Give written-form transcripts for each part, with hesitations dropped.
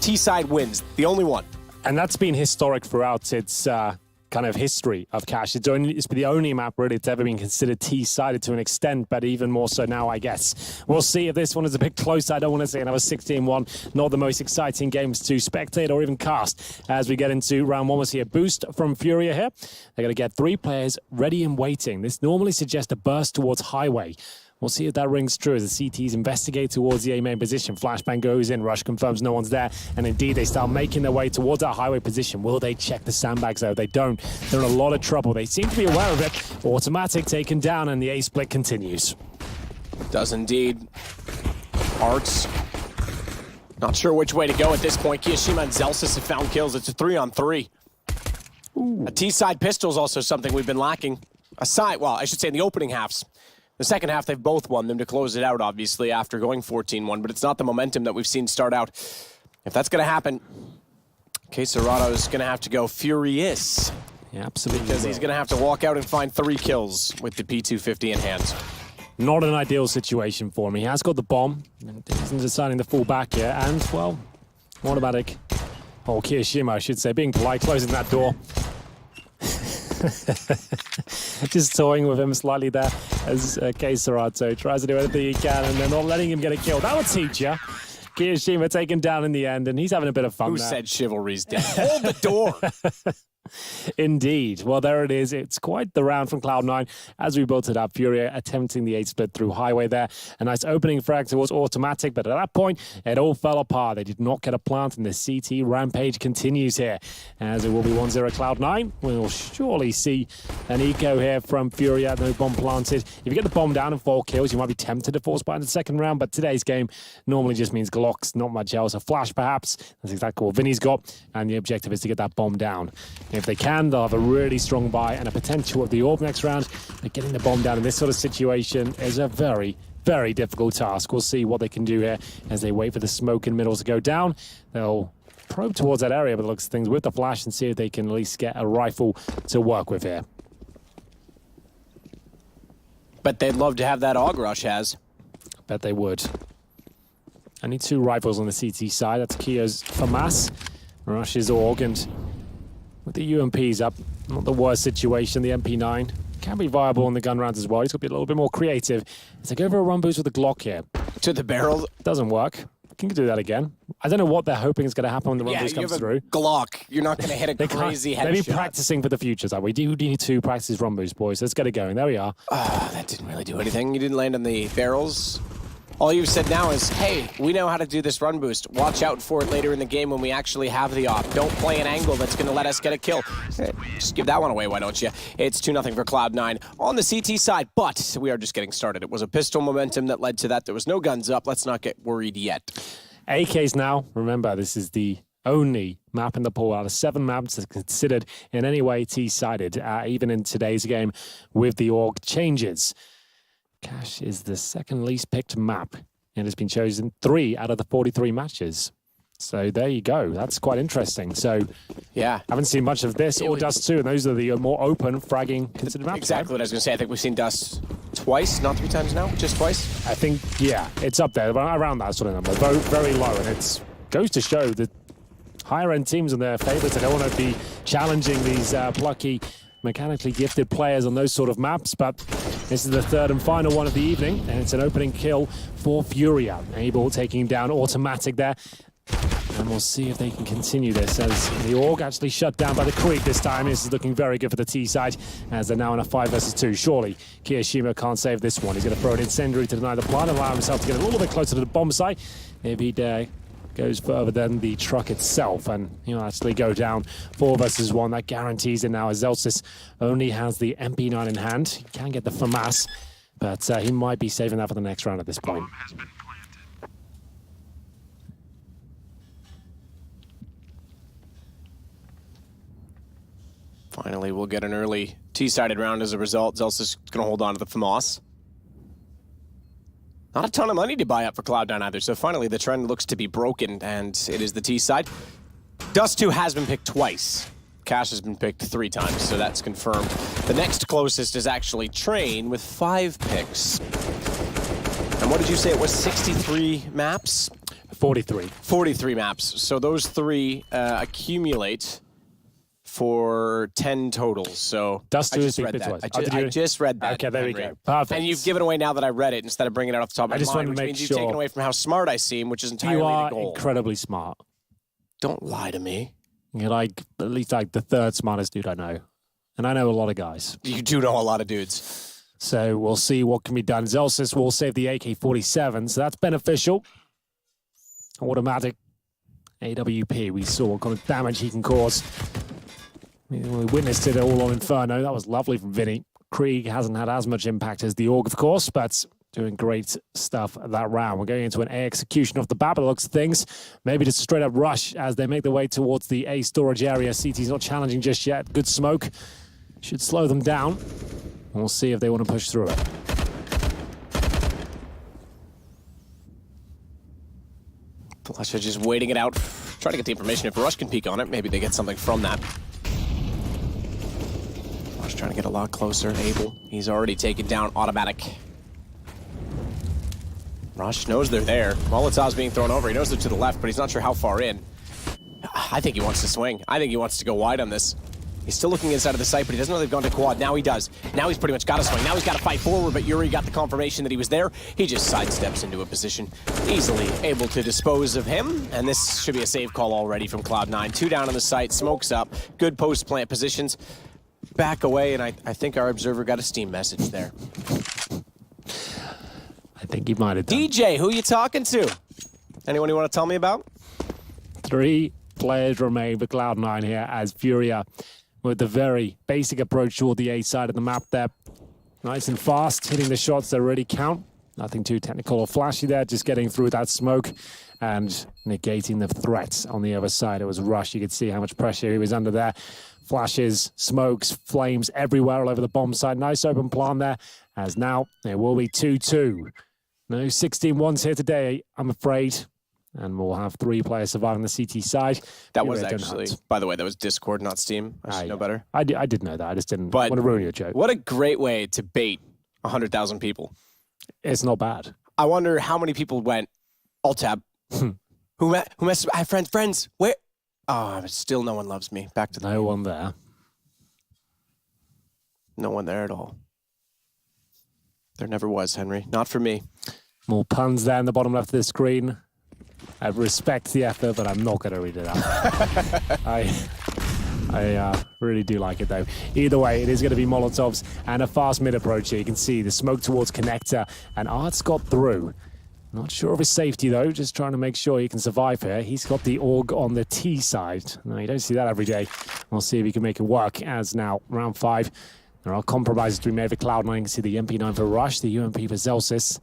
T-side wins, the only one. And that's been historic throughout its kind of history of Cash. It's the only map really that's ever been considered T-sided to an extent, but even more so now, I guess. We'll see if this one is a bit closer. I don't want to say another 16-1. Not the most exciting games to spectate or even cast as we get into round one. We'll see a boost from Furia here. They're going to get 3 players ready and waiting. This normally suggests a burst towards Highway. We'll see if that rings true as the CTs investigate towards the A main position. Flashbang goes in, Rush confirms no one's there, and indeed they start making their way towards that Highway position. Will they check the sandbags though? They don't. They're in a lot of trouble. They seem to be aware of it. Automatic taken down, and the A split continues. Does indeed. Arts. Not sure which way to go at this point. Kiyashima and Zelsis have found kills. It's a 3-on-3. A T-side pistol is also something we've been lacking. Well, I should say in the opening halves. The second half, they've both won them to close it out, obviously, after going 14-1, but it's not the momentum that we've seen start out. If that's going to happen, Quesarado is going to have to go furious. Yeah, absolutely. Because he's going to have to walk out and find 3 kills with the P250 in hand. Not an ideal situation for him. He has got the bomb, and he's deciding to fall back here, and, well, automatic. Oh, Kiyashima, I should say, being polite, closing that door. Just toying with him slightly there as Quesarado tries to do everything he can, and they're not letting him get a kill. That'll teach you. Kiyashima taken down in the end, and he's having a bit of fun. Who said chivalry's dead? Hold the door! Indeed. Well, there it is. It's quite the round from Cloud9 as we built it up. Furia attempting the 8 split through Highway there. A nice opening frag towards automatic, but at that point, it all fell apart. They did not get a plant, and the CT rampage continues here. As it will be 1-0 Cloud9. We'll surely see an eco here from Furia. No bomb planted. If you get the bomb down and 4 kills, you might be tempted to force buy in the second round, but today's game normally just means Glocks, not much else. A flash, perhaps. That's exactly what Vinny's got, and the objective is to get that bomb down. If they can, they'll have a really strong buy and a potential of the orb next round. But getting the bomb down in this sort of situation is a very, very difficult task. We'll see what they can do here as they wait for the smoke in middle to go down. They'll probe towards that area, but it looks things with the flash and see if they can at least get a rifle to work with here. But they'd love to have that AUG Rush has. I bet they would. Only 2 rifles on the CT side. That's Kio's FAMAS. Rush's AUG, and with the UMPs up, not the worst situation. The MP9 can be viable on the gun rounds as well. He's got to be a little bit more creative. As they go for a run boost with the Glock here. To the barrel. Doesn't work. Can do that again. I don't know what they're hoping is going to happen when the run boost comes through. Glock. You're not going to hit a crazy headshot. Maybe practicing for the future. Like, we do need to practice run boost, boys. Let's get it going. There we are. That didn't really do anything. You didn't land on the barrels. All you've said now is, hey, we know how to do this run boost. Watch out for it later in the game when we actually have the op. Don't play an angle that's going to let us get a kill. Just give that one away, why don't you? It's 2-0 for Cloud9 on the CT side, but we are just getting started. It was a pistol momentum that led to that. There was no guns up. Let's not get worried yet. AKs now. Remember, this is the only map in the pool out of 7 maps that's considered in any way T-sided, even in today's game with the AUG changes. Cash is the second least picked map. It has been chosen 3 out of the 43 matches. So there you go. That's quite interesting. So yeah, haven't seen much of this or Dust 2, and those are the more open fragging considered maps. Exactly what I was going to say. I think we've seen Dust twice, not 3 times now, just twice. I think, yeah, it's up there, around that sort of number. Very, very low, and it goes to show that higher-end teams and their favorites, they don't want to be challenging these plucky, mechanically gifted players on those sort of maps, but this is the 3rd and final one of the evening, and it's an opening kill for Furia. Abel taking down automatic there. And we'll see if they can continue this as the AUG actually shut down by the creep this time. This is looking very good for the T side as they're now in a 5 versus 2. Surely Kiyashima can't save this one. He's going to throw an incendiary to deny the plant, allow himself to get a little bit closer to the bomb site. If he goes further than the truck itself, and he'll actually go down 4 versus 1. That guarantees it now as Zelsis only has the MP9 in hand. He can get the FAMAS, but he might be saving that for the next round at this point. Finally, we'll get an early T-sided round as a result. Zelsis going to hold on to the FAMAS. Not a ton of money to buy up for Cloud9 either, so finally the trend looks to be broken, and it is the T side. Dust 2 has been picked twice. Cash has been picked 3 times, so that's confirmed. The next closest is actually Train with 5 picks. And what did you say? It was 63 maps? 43. 43 maps. So those 3 accumulate for 10 totals. So Dust I to just his read bits that. twice. I just read that. Okay, there we Henry. go. Perfect. And you've given away now that I read it instead of bringing it off the top of my just mind, wanted to which make means you've sure. taken away from how smart I seem, which is entirely You are the goal. incredibly smart. Don't lie to me. You're like at least like the 3rd smartest dude I know. And I know a lot of guys. You do know a lot of dudes. So we'll see what can be done. Zelsis will save the AK-47, so that's beneficial. Automatic AWP. We saw what kind of damage he can cause. We witnessed it all on Inferno. That was lovely from Vinny. Krieg hasn't had as much impact as the Org, of course, but doing great stuff that round. We're going into an A execution off the bat, but it looks of things. Maybe just a straight up rush as they make their way towards the A storage area. CT's not challenging just yet. Good smoke. Should slow them down. We'll see if they want to push through it. Flusha just waiting it out. Trying to get the information. If Rush can peek on it, maybe they get something from that. Rush trying to get a lot closer. Abel, he's already taken down automatic. Rush knows they're there. Molotov's being thrown over. He knows they're to the left, but he's not sure how far in. I think he wants to swing. I think he wants to go wide on this. He's still looking inside of the site, but he doesn't know they've gone to quad. Now he does. Now he's pretty much got to swing. Now he's got to fight forward, but Yuri got the confirmation that he was there. He just sidesteps into a position, easily able to dispose of him, and this should be a save call already from Cloud9. 2 down on the site, smokes up, good post-plant positions. Back away, and I think our observer got a Steam message there. I think he might have done. DJ, who you talking to? Anyone you want to tell me about? 3 players remain for Cloud9 here as Furia with the very basic approach toward the A side of the map there. Nice and fast, hitting the shots that already count. Nothing too technical or flashy there, just getting through that smoke and negating the threats on the other side. It was Rush. You could see how much pressure he was under there. Flashes, smokes, flames everywhere all over the bomb site. Nice open plan there, as now it will be 2-2. No 16-1s here today, I'm afraid. And we'll have 3 players surviving the CT side. That was actually, by the way, that was Discord, not Steam. I should know better. I did know that. I just didn't want to ruin your joke. What a great way to bait 100,000 people. It's not bad. I wonder how many people went, alt tab. who messed I have friends. Where? Oh, still no one loves me. Back to the No one there. No one there at all. There never was, Henry. Not for me. More puns there in the bottom left of the screen. I respect the effort, but I'm not going to read it out. I really do like it, though. Either way, it is going to be Molotovs and a fast mid approach here. You can see the smoke towards connector, and Art's got through. Not sure of his safety, though. Just trying to make sure he can survive here. He's got the AUG on the T side. No, you don't see that every day. We'll see if he can make it work, as now, round 5. There are compromises to be made for Cloud9. You can see the MP9 for Rush, the UMP for Zelsis.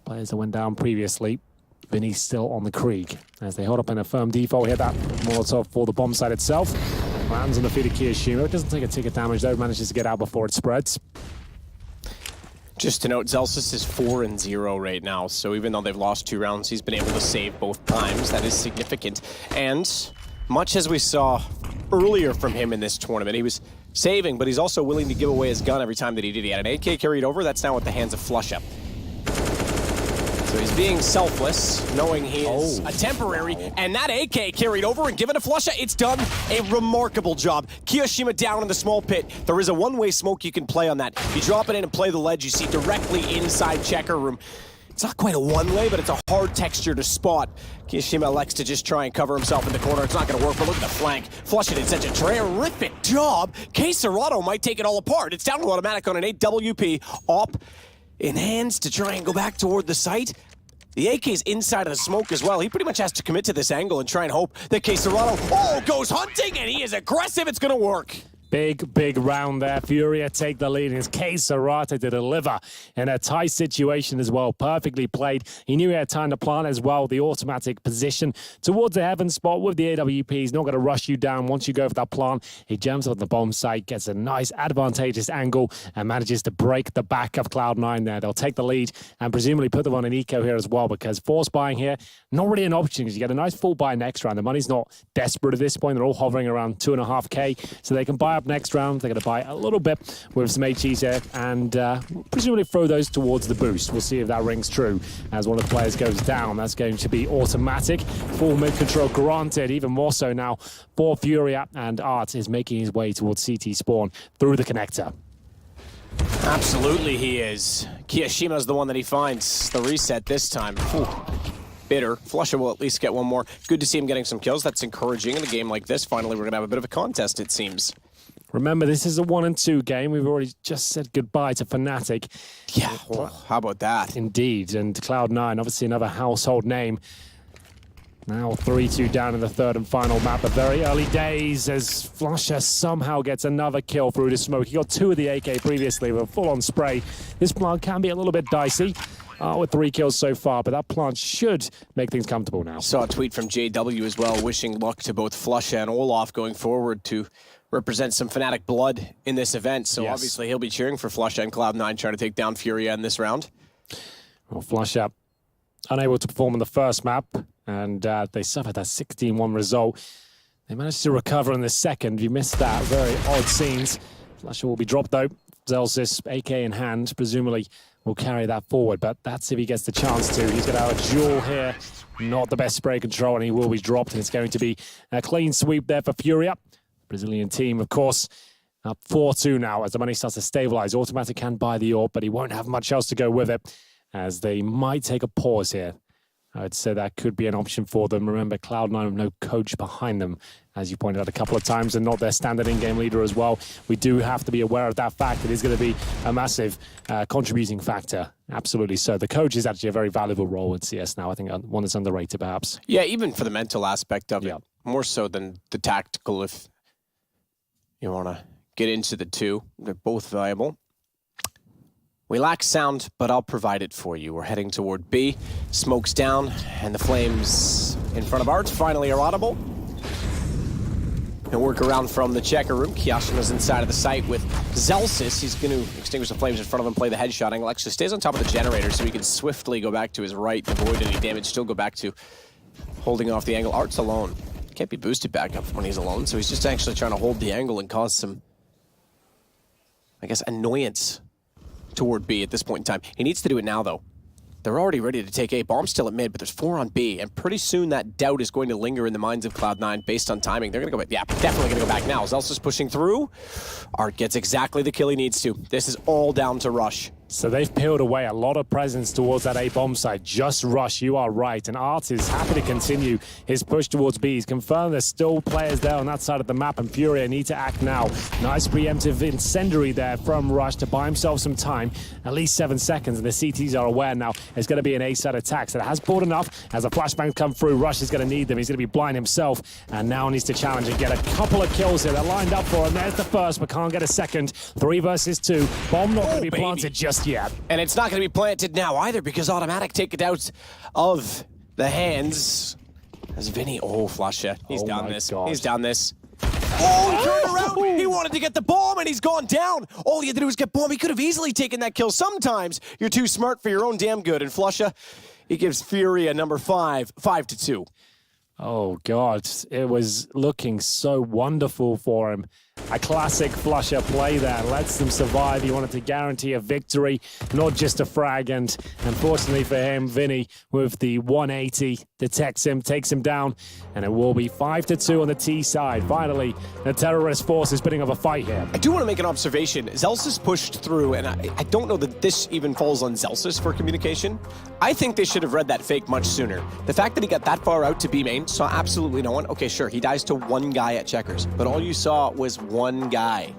Players that went down previously. Vinny's still on the Krieg as they hold up in a firm default. Hit that Molotov for the bomb site itself. Lands on the feet of Kiyoshima. It doesn't take a ticket damage though. Manages to get out before it spreads. Just to note, Zelsis is 4-0 right now. So even though they've lost 2 rounds, he's been able to save both times. That is significant. And much as we saw earlier from him in this tournament, he was saving, but he's also willing to give away his gun every time that he did. He had an AK carried over. That's now at the hands of Flusha. So he's being selfless, knowing he is a temporary, and that AK carried over and given to Flusha. It's done a remarkable job. Kiyoshima down in the small pit. There is a one-way smoke you can play on that. You drop it in and play the ledge, you see directly inside checker room. It's not quite a one-way, but it's a hard texture to spot. Kiyoshima elects to just try and cover himself in the corner. It's not going to work, but look at the flank. Flusha did such a terrific job. K Serato might take it all apart. It's down to automatic on an 8WP. Op in hands to try and go back toward the site. The AK's inside of the smoke as well. He pretty much has to commit to this angle and try and hope that K Serato goes hunting, and he is aggressive. It's going to work. Big round there. Furia take the lead. It's K Serato to deliver in a tight situation as well. Perfectly played. He knew he had time to plant as well. The automatic position towards the heaven spot with the AWP. He's not going to rush you down once you go for that plant. He jumps on the bomb site, gets a nice advantageous angle, and manages to break the back of Cloud9 there. They'll take the lead and presumably put them on an eco here as well, because force buying here, not really an option, because you get a nice full buy next round. The money's not desperate at this point. They're all hovering around 2.5K, so they can buy up next round. They're going to buy a little bit with some HEs here and presumably throw those towards the boost. We'll see if that rings true. As one of the players goes down, that's going to be automatic. Full mid control granted, even more so now for Furia, and Art is making his way towards CT spawn through the connector. Absolutely he is. Kiyoshima's the one that he finds. The reset this time. Ooh. Bitter. Flusha will at least get one more. Good to see him getting some kills. That's encouraging in a game like this. Finally, we're going to have a bit of a contest, it seems. Remember, this is a 1 and 2 game. We've already just said goodbye to Fnatic. Yeah, well, how about that? Indeed, and Cloud9, obviously another household name. Now 3-2 down in the third and final map, but very early days as Flusha somehow gets another kill through the smoke. He got 2 of the AK previously with a full-on spray. This plant can be a little bit dicey. With 3 kills so far, but that plant should make things comfortable now. Saw a tweet from JW as well, wishing luck to both Flusha and Olaf going forward to represent some Fnatic blood in this event. So yes, obviously he'll be cheering for Flusha and Cloud9 trying to take down Furia in this round. Well, Flusha unable to perform in the first map, and they suffered that 16-1 result. They managed to recover in the second. You missed that. Very odd scenes. Flusha will be dropped though. Zelsis, AK in hand, presumably will carry that forward, but that's if he gets the chance to. He's going to have a duel here. Not the best spray control, and he will be dropped, and it's going to be a clean sweep there for Furia. Brazilian team, of course, up 4-2 now as the money starts to stabilize. Automatic can buy the AWP, but he won't have much else to go with it, as they might take a pause here. I'd say that could be an option for them. Remember, Cloud9 have no coach behind them, as you pointed out a couple of times, and not their standard in-game leader as well. We do have to be aware of that fact. It is going to be a massive contributing factor. Absolutely so. The coach is actually a very valuable role in CS now. I think one that's underrated, perhaps. Yeah, even for the mental aspect of it. More so than the tactical, if you want to get into the two. They're both valuable. We lack sound, but I'll provide it for you. We're heading toward B. Smoke's down, and the flames in front of Art finally are audible. And work around from the checker room. Kiyoshima's inside of the site with Zelsis. He's going to extinguish the flames in front of him, play the headshot angle. Actually stays on top of the generator so he can swiftly go back to his right, avoid any damage, still go back to holding off the angle. Art's alone. Can't be boosted back up when he's alone, so he's just actually trying to hold the angle and cause some, I guess, annoyance toward B at this point in time. He needs to do it now, though. They're already ready to take A. Bomb's still at mid, but there's 4 on B, and pretty soon that doubt is going to linger in the minds of Cloud9 based on timing. They're going to go back. Yeah, definitely going to go back now. Zelsa's pushing through. Art gets exactly the kill he needs to. This is all down to Rush. So they've peeled away a lot of presence towards that A bomb site. Just Rush, you are right. And Art is happy to continue his push towards B. He's confirmed there's still players there on that side of the map, and Furia need to act now. Nice preemptive incendiary there from Rush to buy himself some time. At least 7 seconds, and the CTs are aware now it's going to be an A-side attack. So it has bought enough. As the flashbangs come through, Rush is going to need them. He's going to be blind himself, and now needs to challenge and get a couple of kills here. They're lined up for him. There's the first, but can't get a second. 3 versus 2. Bomb not going to be planted just yet. And it's not going to be planted now either, because automatic take it out of the hands. As Vinny, Flusha, he's down this. God. He's down this. Oh, he turned around. He wanted to get the bomb, and he's gone down. All he had to do was get bomb. He could have easily taken that kill. Sometimes you're too smart for your own damn good. And Flusha, he gives Furia number 5, 5-2. Oh, God. It was looking so wonderful for him. A classic Flusha play there. Lets them survive. He wanted to guarantee a victory, not just a frag. And unfortunately for him, Vinny, with the 180, detects him, takes him down. And it will be 5-2 on the T side. Finally, the terrorist force is bidding of a fight here. I do want to make an observation. Zelsis pushed through, and I don't know that this even falls on Zelsis for communication. I think they should have read that fake much sooner. The fact that he got that far out to B main, saw absolutely no one. Okay, sure, he dies to one guy at checkers, but all you saw was one guy.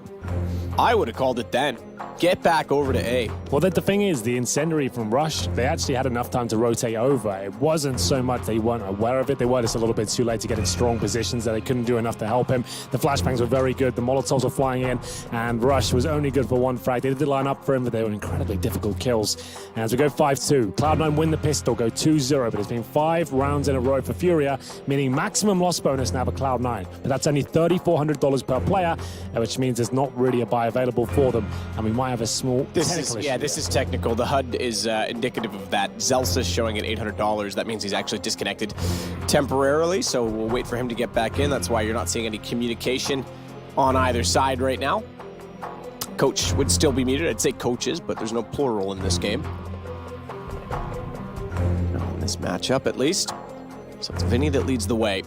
I would have called it then. Get back over to A. Well, the thing is, the incendiary from Rush, they actually had enough time to rotate over. It wasn't so much they weren't aware of it. They were just a little bit too late to get in strong positions that they couldn't do enough to help him. The flashbangs were very good. The Molotovs were flying in, and Rush was only good for one frag. They did line up for him, but they were incredibly difficult kills. And as we go 5-2, Cloud9 win the pistol, go 2-0, but it's been 5 rounds in a row for Furia, meaning maximum loss bonus now for Cloud9. But that's only $3,400 per player, which means there's not really a buy available for them, and we might have a small technical issue. This is technical. The HUD is indicative of that. Zelsis showing at $800. That means he's actually disconnected temporarily, so we'll wait for him to get back in. That's why you're not seeing any communication on either side right now. Coach would still be muted. I'd say coaches, but there's no plural in this game. In this matchup, at least. So it's Vinny that leads the way.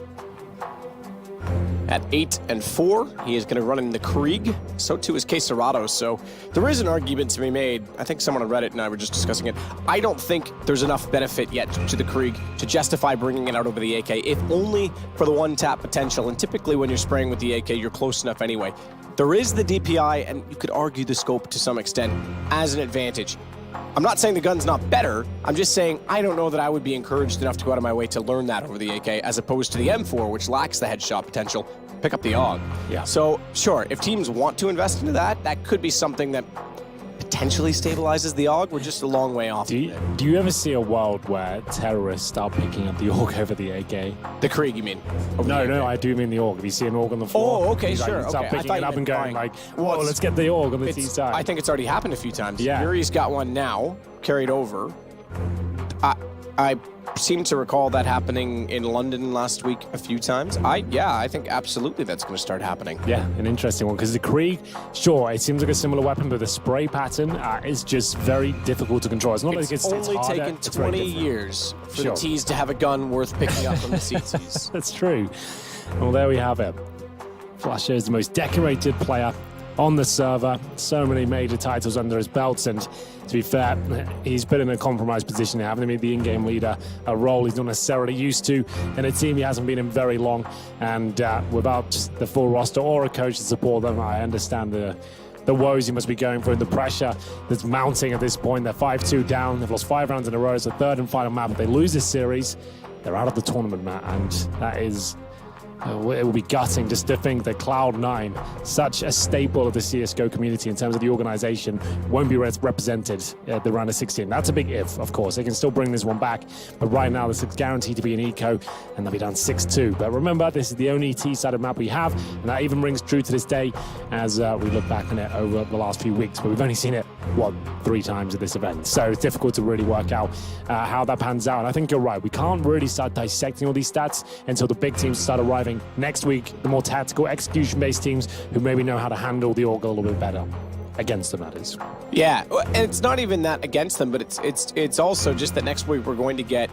At 8-4, he is going to run in the Krieg. So too is Queserado. So there is an argument to be made. I think someone on Reddit and I were just discussing it. I don't think there's enough benefit yet to the Krieg to justify bringing it out over the AK, if only for the one-tap potential. And typically when you're spraying with the AK, you're close enough anyway. There is the DPI, and you could argue the scope to some extent as an advantage. I'm not saying the gun's not better. I'm just saying I don't know that I would be encouraged enough to go out of my way to learn that over the AK, as opposed to the M4, which lacks the headshot potential. Pick up the AUG. Yeah. So, sure, if teams want to invest into that, that could be something that potentially stabilizes the AUG. We're just a long way off. Do you ever see a world where terrorists start picking up the AUG over the AK? The Krieg, you mean? No, I do mean the AUG. If you see an AUG on the floor, oh, okay, start okay. picking it up and going like, well, let's get the AUG on the T side. I think it's already happened a few times. Yeah. Fury's got one now, carried over. I seem to recall that happening in London last week a few times. I think absolutely that's going to start happening. Yeah, an interesting one, because the Krieg, sure, it seems like a similar weapon, but the spray pattern is just very difficult to control. It's not like it's only harder, taken it's 20 years for the T's to have a gun worth picking up from the CTs. That's true. Well, there we have it. Flasher is the most decorated player on the server. So many major titles under his belts, and to be fair, he's put in a compromised position, having to be the in-game leader, a role he's not necessarily used to, and a team he hasn't been in very long. And without the full roster or a coach to support them, I understand the woes he must be going through and the pressure that's mounting at this point. They're 5-2 down. They've lost 5 rounds in a row. It's the third and final map. If they lose this series, they're out of the tournament, Matt, and that is... it will be gutting just to think that Cloud9, such a staple of the CSGO community in terms of the organization, won't be represented at the round of 16. That's a big if, of course. They can still bring this one back, but right now this is guaranteed to be an eco, and they'll be done 6-2. But remember, this is the only T-sided map we have, and that even rings true to this day as we look back on it over the last few weeks. But we've only seen it, 3 times at this event. So it's difficult to really work out how that pans out. And I think you're right. We can't really start dissecting all these stats until the big teams start arriving next week, the more tactical, execution-based teams who maybe know how to handle the AUG a little bit better. Against them, that is. Yeah, and it's not even that against them, but it's also just that next week we're going to get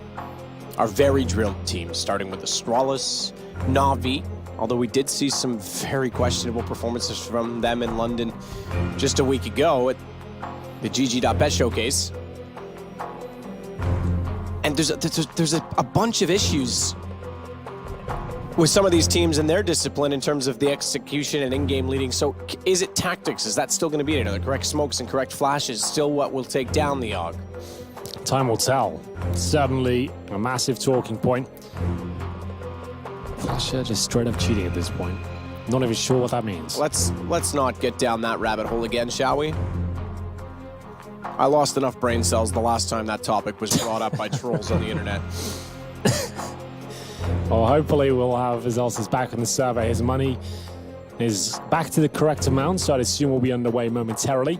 our very drilled teams, starting with Astralis, Na'Vi, although we did see some very questionable performances from them in London just a week ago at the GG.bet showcase. And there's a bunch of issues with some of these teams and their discipline in terms of the execution and in-game leading. So is it tactics? Is that still going to be it? Are the correct smokes and correct flashes still what will take down the AUG? Time will tell. Certainly a massive talking point. Flasher just straight up cheating at this point. Not even sure what that means. Let's not get down that rabbit hole again, shall we? I lost enough brain cells the last time that topic was brought up by trolls on the internet. Well, hopefully we'll have Zelsis back on the server. His money is back to the correct amount, so I'd assume we'll be underway momentarily.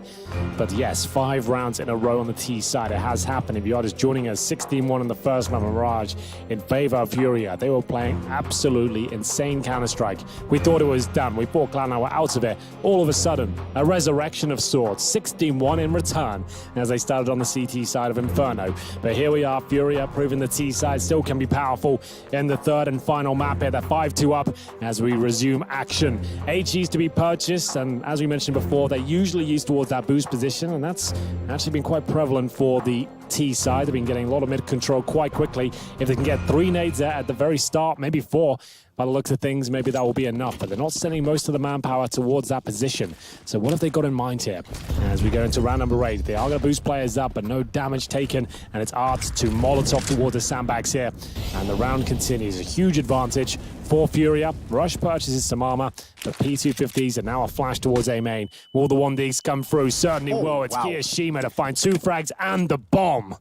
But yes, 5 rounds in a row on the T side. It has happened. If you are just joining us, 16-1 in the first map, Mirage in favor of Furia. They were playing absolutely insane Counter-Strike. We thought it was done. We thought Cloud9 were out of it. All of a sudden, a resurrection of sorts. 16-1 in return as they started on the CT side of Inferno. But here we are, Furia proving the T side still can be powerful in the third and final map here. They're 5-2 up as we resume action. HEs to be purchased, and as we mentioned before, they're usually used towards that boost position, and that's actually been quite prevalent for the T side. They've been getting a lot of mid control quite quickly. If they can get 3 nades there at the very start, maybe 4, by the looks of things, maybe that will be enough, but they're not sending most of the manpower towards that position. So what have they got in mind here? As we go into round number 8, they are going to boost players up, but no damage taken, and it's Art to Molotov towards the sandbags here, and the round continues. A huge advantage for Furia. Rush purchases some armor, but P250s are now a flash towards A main. Will the 1Ds come through? Certainly will. It's Kiyashima to find 2 frags and the bomb.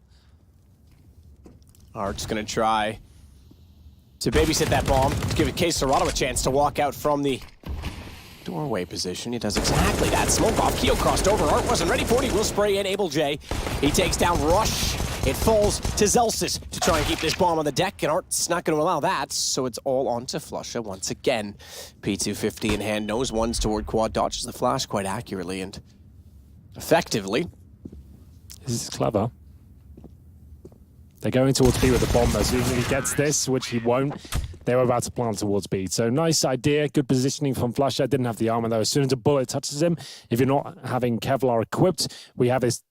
Art's going to try to babysit that bomb, to give Queserado a chance to walk out from the doorway position. He does exactly that. Smoke off. Keo crossed over. Art wasn't ready for it. He will spray in Able J. He takes down Rush It falls to Zelsis to try and keep this bomb on the deck, and Art's not going to allow that, so it's all on to Flusha once again. P250 in hand, knows one's toward quad, dodges the flash quite accurately and effectively. This is clever. They're going towards B with the bomb, though, so even if he gets this, which he won't, they were about to plant towards B. So nice idea, good positioning from Flusha. Didn't have the armor, though. As soon as a bullet touches him, if you're not having Kevlar equipped, we have this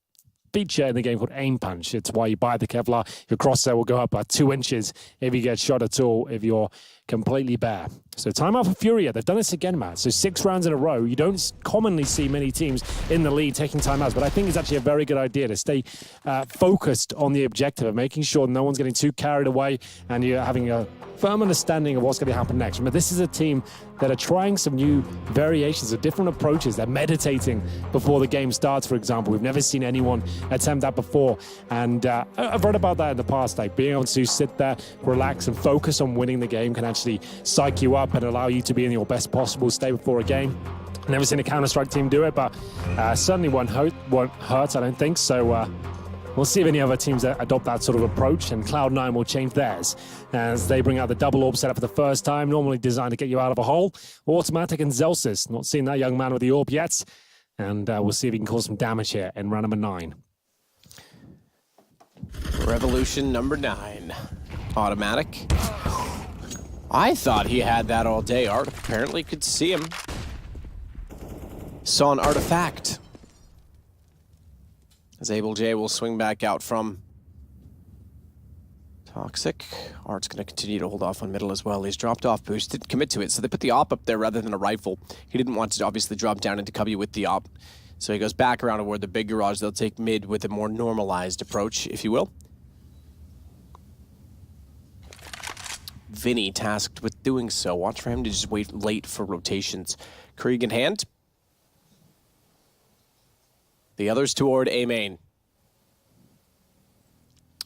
feature in the game called Aim Punch. It's why you buy the Kevlar. Your crosshair will go up by 2 inches if you get shot at all, if you're completely bare. So timeout for Furia. They've done this again, Matt. So 6 rounds in a row. You don't commonly see many teams in the lead taking timeouts, but I think it's actually a very good idea to stay focused on the objective of making sure no one's getting too carried away and you're having a firm understanding of what's going to happen next. Remember, this is a team that are trying some new variations of different approaches. They're meditating before the game starts, for example. We've never seen anyone attempt that before. And I've read about that in the past, like being able to sit there, relax, and focus on winning the game can actually psych you up and allow you to be in your best possible state before a game. Never seen a Counter-Strike team do it, but certainly won't hurt, I don't think. So we'll see if any other teams adopt that sort of approach, and Cloud9 will change theirs as they bring out the double orb setup for the first time, normally designed to get you out of a hole. Automatic and Zelsis, not seeing that young man with the orb yet, and we'll see if he can cause some damage here in round number 9. Revolution number 9. Automatic. I thought he had that all day. Art apparently could see him. Saw an artifact. As Able J will swing back out from Toxic. Art's going to continue to hold off on middle as well. He's dropped off boost, didn't commit to it, so they put the op up there rather than a rifle. He didn't want to obviously drop down into cubby with the op. So he goes back around toward the big garage. They'll take mid with a more normalized approach, if you will. Vinny tasked with doing so. Watch for him to just wait late for rotations. Krieg in hand. The others toward A main.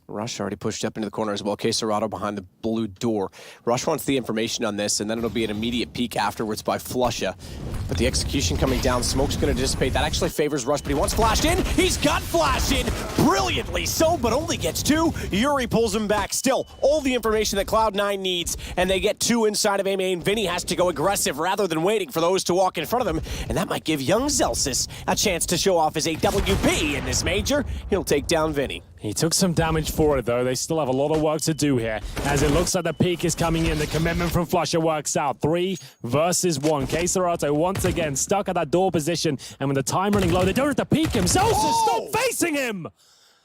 Rush already pushed up into the corner as well. Queserato behind the blue door. Rush wants the information on this, and then it'll be an immediate peek afterwards by Flusha. But the execution coming down, smoke's going to dissipate. That actually favors Rush, but he wants flashed in. He's got flashed in, brilliantly so, but only gets 2. Yuri pulls him back. Still, all the information that Cloud9 needs, and they get 2 inside of A main. Vinny has to go aggressive rather than waiting for those to walk in front of him, and that might give young Zelsis a chance to show off his AWP in this major. He'll take down Vinny. He took some damage for it, though. They still have a lot of work to do here, as it looks like the peak is coming in. The commitment from Flusha works out. 3 versus 1. Queserato once again stuck at that door position, and with the time running low, they don't have to peek him. Zelsis, stop facing him!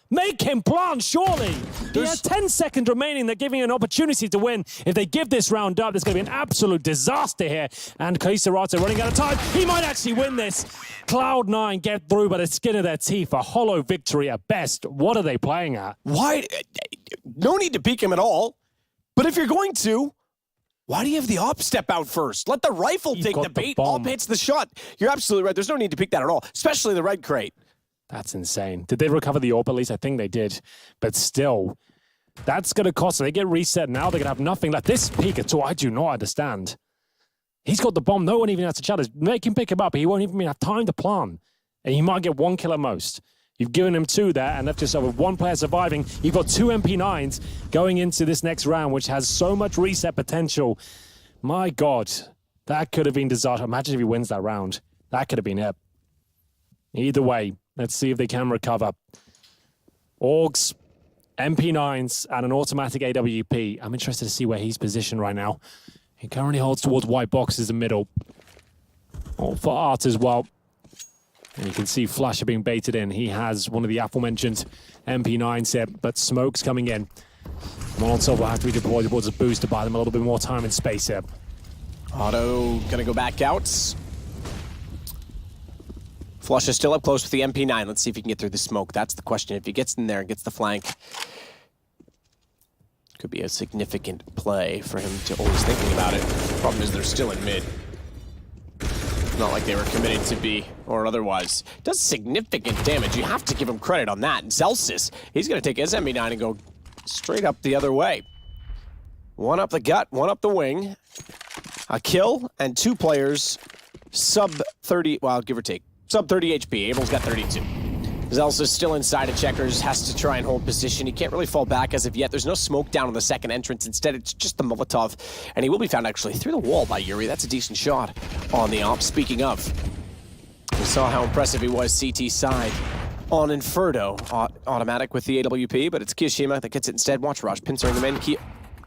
Make him plant, surely! He has 10 seconds remaining. They're giving an opportunity to win. If they give this round up, there's going to be an absolute disaster here. And Queserato running out of time. He might actually win this. Cloud9 get through by the skin of their teeth. A hollow victory at best. What are they playing at? Why? No need to peek him at all. But if you're going to, why do you have the op step out first? Let the rifle take the bait. Op hits the shot. You're absolutely right. There's no need to peek that at all, especially the red crate. That's insane. Did they recover the AWP? At least I think they did. But still, that's going to cost them. They get reset now. They're going to have nothing left. This peak at all, I do not understand. He's got the bomb. No one even has to challenge. Make him pick him up. He won't even have time to plan. And he might get 1 kill at most. You've given him 2 there and left yourself with 1 player surviving. You've got 2 MP9s going into this next round, which has so much reset potential. My God, that could have been disaster. Imagine if he wins that round. That could have been it. Either way, let's see if they can recover. Orgs, MP9s, and an automatic AWP. I'm interested to see where he's positioned right now. He currently holds towards white boxes in the middle. All for Art as well. And you can see Flusha being baited in. He has one of the aforementioned MP9s here, but smoke's coming in. Molotov will have to be deployed towards a boost to buy them a little bit more time and space here. Otto gonna go back out. Flush is still up close with the MP9. Let's see if he can get through the smoke. That's the question. If he gets in there and gets the flank, could be a significant play for him to always thinking about it. Problem is they're still in mid. Not like they were committed to B or otherwise. Does significant damage. You have to give him credit on that. And Zelsis, he's going to take his MP9 and go straight up the other way. 1 up the gut, 1 up the wing. A kill and 2 players sub 30, well, give or take. Sub 30 HP. Abel's got 32. Zelsa's still inside of Checkers, has to try and hold position. He can't really fall back as of yet. There's no smoke down on the second entrance. Instead, it's just the Molotov. And he will be found actually through the wall by Yuri. That's a decent shot on the op. Speaking of, we saw how impressive he was CT side on Inferno. Automatic with the AWP, but it's Kiyoshima that gets it instead. Watch Rush pincering them in. Kyo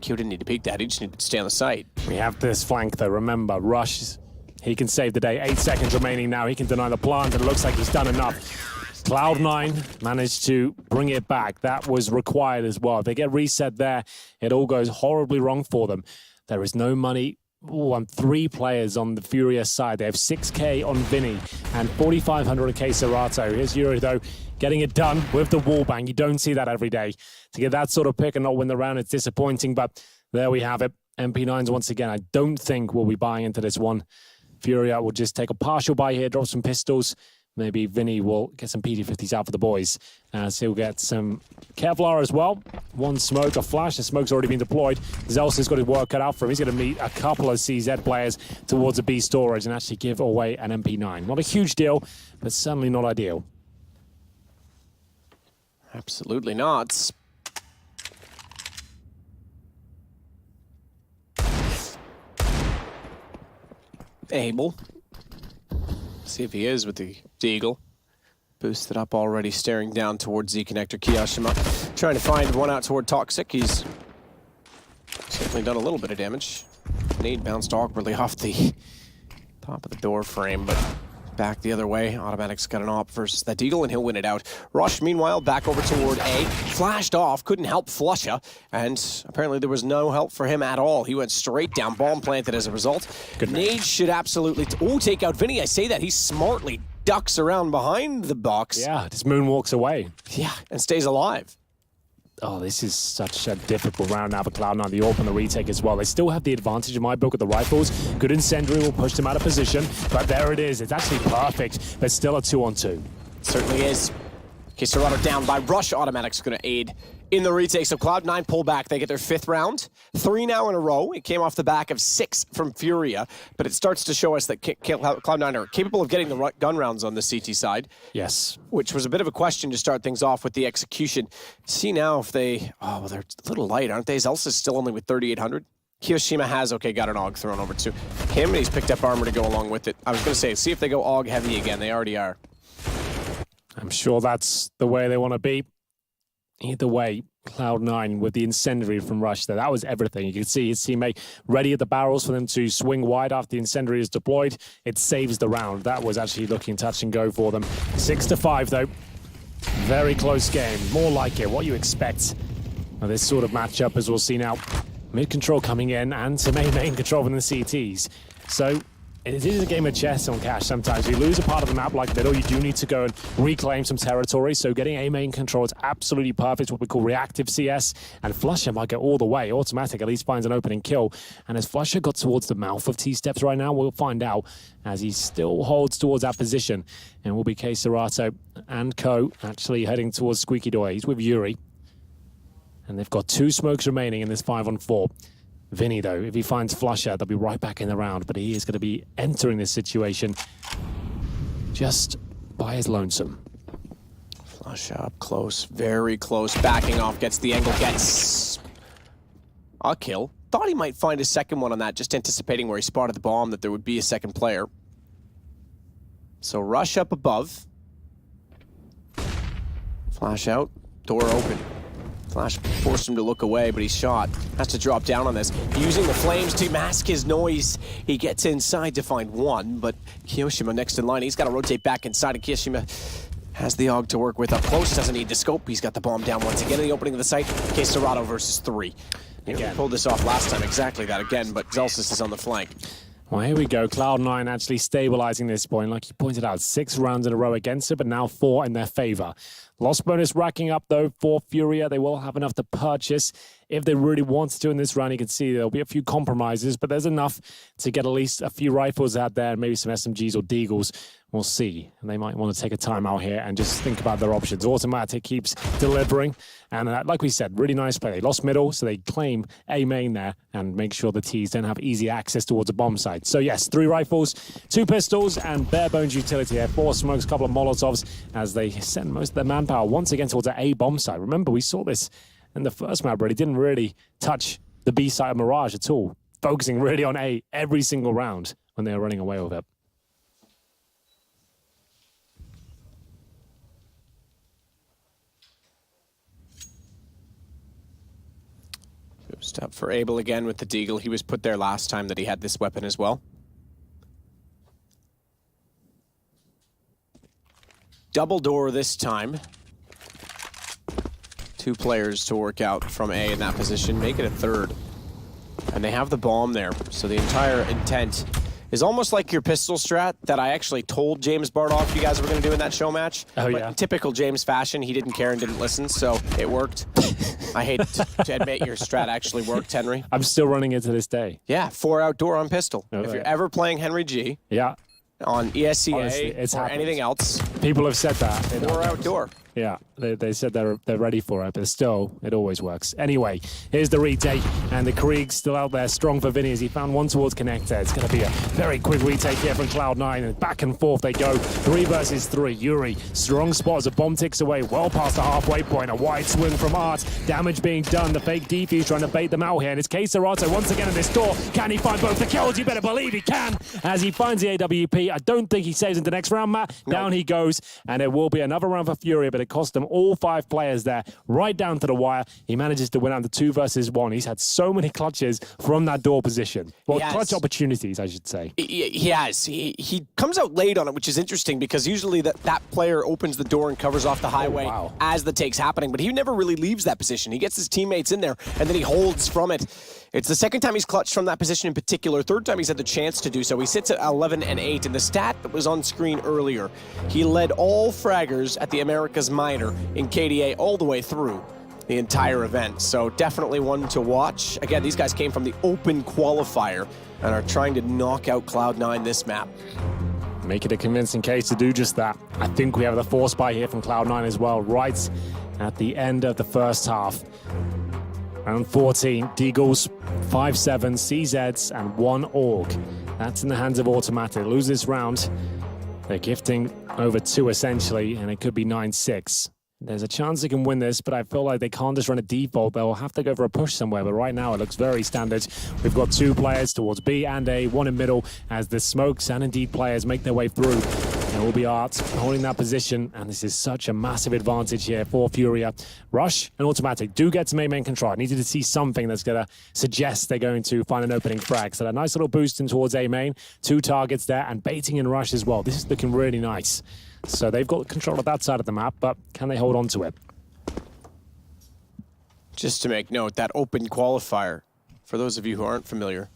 didn't need to peek that. He just needed to stay on the site. We have this flank though. Remember, Rush, he can save the day. 8 seconds remaining now. He can deny the plant, and it looks like he's done enough. Cloud9 managed to bring it back. That was required as well. If they get reset there, it all goes horribly wrong for them. There is no money on 3 players on the Furia side. They have 6K on Vinny and 4,500 on K Serato. Here's Yuri, though, getting it done with the wallbang. You don't see that every day. To get that sort of pick and not win the round, it's disappointing, but there we have it. MP9s, once again, I don't think we'll be buying into this one. Furia will just take a partial buy here, drop some pistols. Maybe Vinny will get some PD-50s out for the boys, as he'll get some Kevlar as well. One smoke, a flash. The smoke's already been deployed. Zelsa's got his work cut out for him. He's going to meet a couple of CZ players towards a B storage and actually give away an MP9. Not a huge deal, but certainly not ideal. Absolutely not. Abel. See if he is with the Deagle. Boosted up already, staring down towards Z connector. Kiyoshima trying to find one out toward Toxic. He's certainly done a little bit of damage. Nade bounced awkwardly off the top of the door frame, but back the other way. Automatic's got an op versus that Deagle, and he'll win it out. Rush, meanwhile, back over toward A. Flashed off, couldn't help Flusha, and apparently there was no help for him at all. He went straight down, bomb planted as a result. Nade should absolutely take out Vinny. I say that, he smartly ducks around behind the box. Yeah, just moonwalks away. Yeah, and stays alive. Oh, this is such a difficult round now for Cloud9. The AWP and the retake as well. They still have the advantage in my book with the rifles. Good incendiary will push them out of position, but there it is. It's actually perfect, but still a 2-on-2. Certainly is. Serato down by Rush. Automatic's going to aid in the retake. So Cloud9 pull back. They get their 5th round. 3 now in a row. It came off the back of 6 from Furia, but it starts to show us that Cloud9 are capable of getting the gun rounds on the CT side. Yes. Which was a bit of a question to start things off with the execution. See now if they... Oh, well, they're a little light, aren't they? Zelsa's still only with 3,800. Kiyoshima has, got an AUG thrown over to him, and he's picked up armor to go along with it. I was going to say, see if they go AUG heavy again. They already are. I'm sure that's the way they want to be. Either way, Cloud9 with the incendiary from Rush there. That was everything. You can see his teammate ready at the barrels for them to swing wide after the incendiary is deployed. It saves the round. That was actually looking touch and go for them. 6-5 though. Very close game. More like it. What you expect of this sort of matchup, as we'll see now. Mid control coming in and some main control from the CTs. So it is a game of chess on Cash sometimes. You lose a part of the map like middle, you do need to go and reclaim some territory. So getting a main control is absolutely perfect, what we call reactive CS. And Flusha might go all the way. Automatic at least finds an opening kill. And as Flusha got towards the mouth of T-Steps right now, we'll find out as he still holds towards that position. And will be K Serato and Co actually heading towards Squeaky Door. He's with Yuri. And they've got 2 smokes remaining in this 5-on-4. Vinny, though, if he finds Flusha, they'll be right back in the round, but he is going to be entering this situation just by his lonesome. Flusha up close, very close, backing off, gets the angle, gets a kill. Thought he might find a second one on that, just anticipating where he spotted the bomb that there would be a second player. So Rush up above. Flash out, door open. Flash forced him to look away, but he's shot. Has to drop down on this. Using the flames to mask his noise. He gets inside to find one, but Kiyoshima next in line. He's got to rotate back inside, and Kiyoshima has the AUG to work with up close. Doesn't need the scope. He's got the bomb down once again in the opening of the site. K Serato versus 3. He pulled this off last time, exactly that again, but Zelsis is on the flank. Well, here we go. Cloud9 actually stabilizing this point. Like you pointed out, 6 rounds in a row against it, but now 4 in their favor. Loss bonus racking up, though, for Furia. They will have enough to purchase if they really wanted to in this round. You can see there'll be a few compromises, but there's enough to get at least a few rifles out there and maybe some SMGs or Deagles. We'll see. And they might want to take a time out here and just think about their options. Automatic keeps delivering. And like we said, really nice play. They lost middle, so they claim A main there and make sure the T's don't have easy access towards a bomb site. So yes, 3 rifles, 2 pistols, and bare bones utility here. 4 smokes, a couple of Molotovs as they send most of their manpower once again towards an A bomb site. Remember, we saw this in the first map, but it didn't really touch the B site of Mirage at all. Focusing really on A every single round when they were running away with it. Step for Abel again with the Deagle. He was put there last time that he had this weapon as well. Double door this time. 2 players to work out from A in that position. Make it a third. And they have the bomb there. So the entire intent is almost like your pistol strat that I actually told James Bardoff you guys were going to do in that show match. Oh, but yeah. in typical James fashion, he didn't care and didn't listen, so it worked. I hate to admit your strat actually worked, Henry. I'm still running it to this day. Yeah, 4 outdoor on pistol. Oh, if you're yeah. ever playing Henry G Yeah. on ESCA Honestly, it's or happened. anything else, People have said that. 4 outdoor. Yeah, they said they're ready for it, but still, it always works. Anyway, here's the retake, and the Krieg still out there, strong for Vinny as he found one towards Connector. It's going to be a very quick retake here from Cloud9, and back and forth they go. 3 versus 3. Yuri, strong spot as a bomb ticks away, well past the halfway point. A wide swing from Art, damage being done. The fake defuse trying to bait them out here, and it's Keserato once again in this door. Can he find both the kills? You better believe he can, as he finds the AWP. I don't think he saves into the next round, Matt. Nope. Down he goes, and it will be another round for Furia, but it cost them all 5 players there, right down to the wire. He manages to win out the 2 versus 1. He's had so many clutches from that door position. Well, clutch opportunities, I should say. He has. He comes out late on it, which is interesting because usually that player opens the door and covers off the highway as the take's happening, but he never really leaves that position. He gets his teammates in there, and then he holds from it. It's the second time he's clutched from that position in particular, 3rd time he's had the chance to do so. He sits at 11 and 8, and the stat that was on screen earlier, he led all fraggers at the Americas Minor in KDA all the way through the entire event. So definitely one to watch. Again, these guys came from the open qualifier and are trying to knock out Cloud9 this map. Make it a convincing case to do just that. I think we have the force buy here from Cloud9 as well, right at the end of the first half. Round 14, Deagles, 5-7, CZs, and 1 AUG. That's in the hands of Automatic. Lose this round, they're gifting over 2 essentially, and it could be 9-6. There's a chance they can win this, but I feel like they can't just run a default. They'll have to go for a push somewhere, but right now it looks very standard. We've got 2 players towards B and A, 1 in middle, as the smokes and indeed players make their way through. It will be Art holding that position, and this is such a massive advantage here for Furia. Rush and Automatic do get some main control. I needed to see something that's going to suggest they're going to find an opening frag. So a nice little boost in towards A main, 2 targets there, and baiting in Rush as well. This is looking really nice. So they've got control of that side of the map, but can they hold on to it? Just to make note, that open qualifier, for those of you who aren't familiar,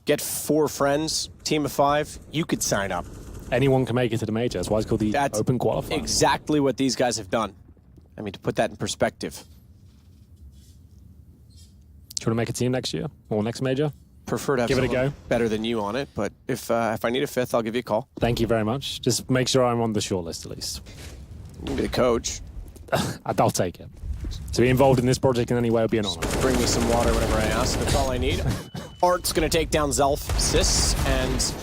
get 4 friends, team of 5, you could sign up. Anyone can make it to the major. That's why it's called the open qualifier. Exactly what these guys have done. I mean, to put that in perspective. Do you want to make a team next year or next major? Prefer to have Give it a someone go. better than you on it, but if I need a 5th, I'll give you a call. Thank you very much. Just make sure I'm on the short list at least. You can be the coach. I'll take it. To be involved in this project in any way would be an honor. Bring me some water whenever I ask. That's all I need. Art's going to take down Zelf, Sis, and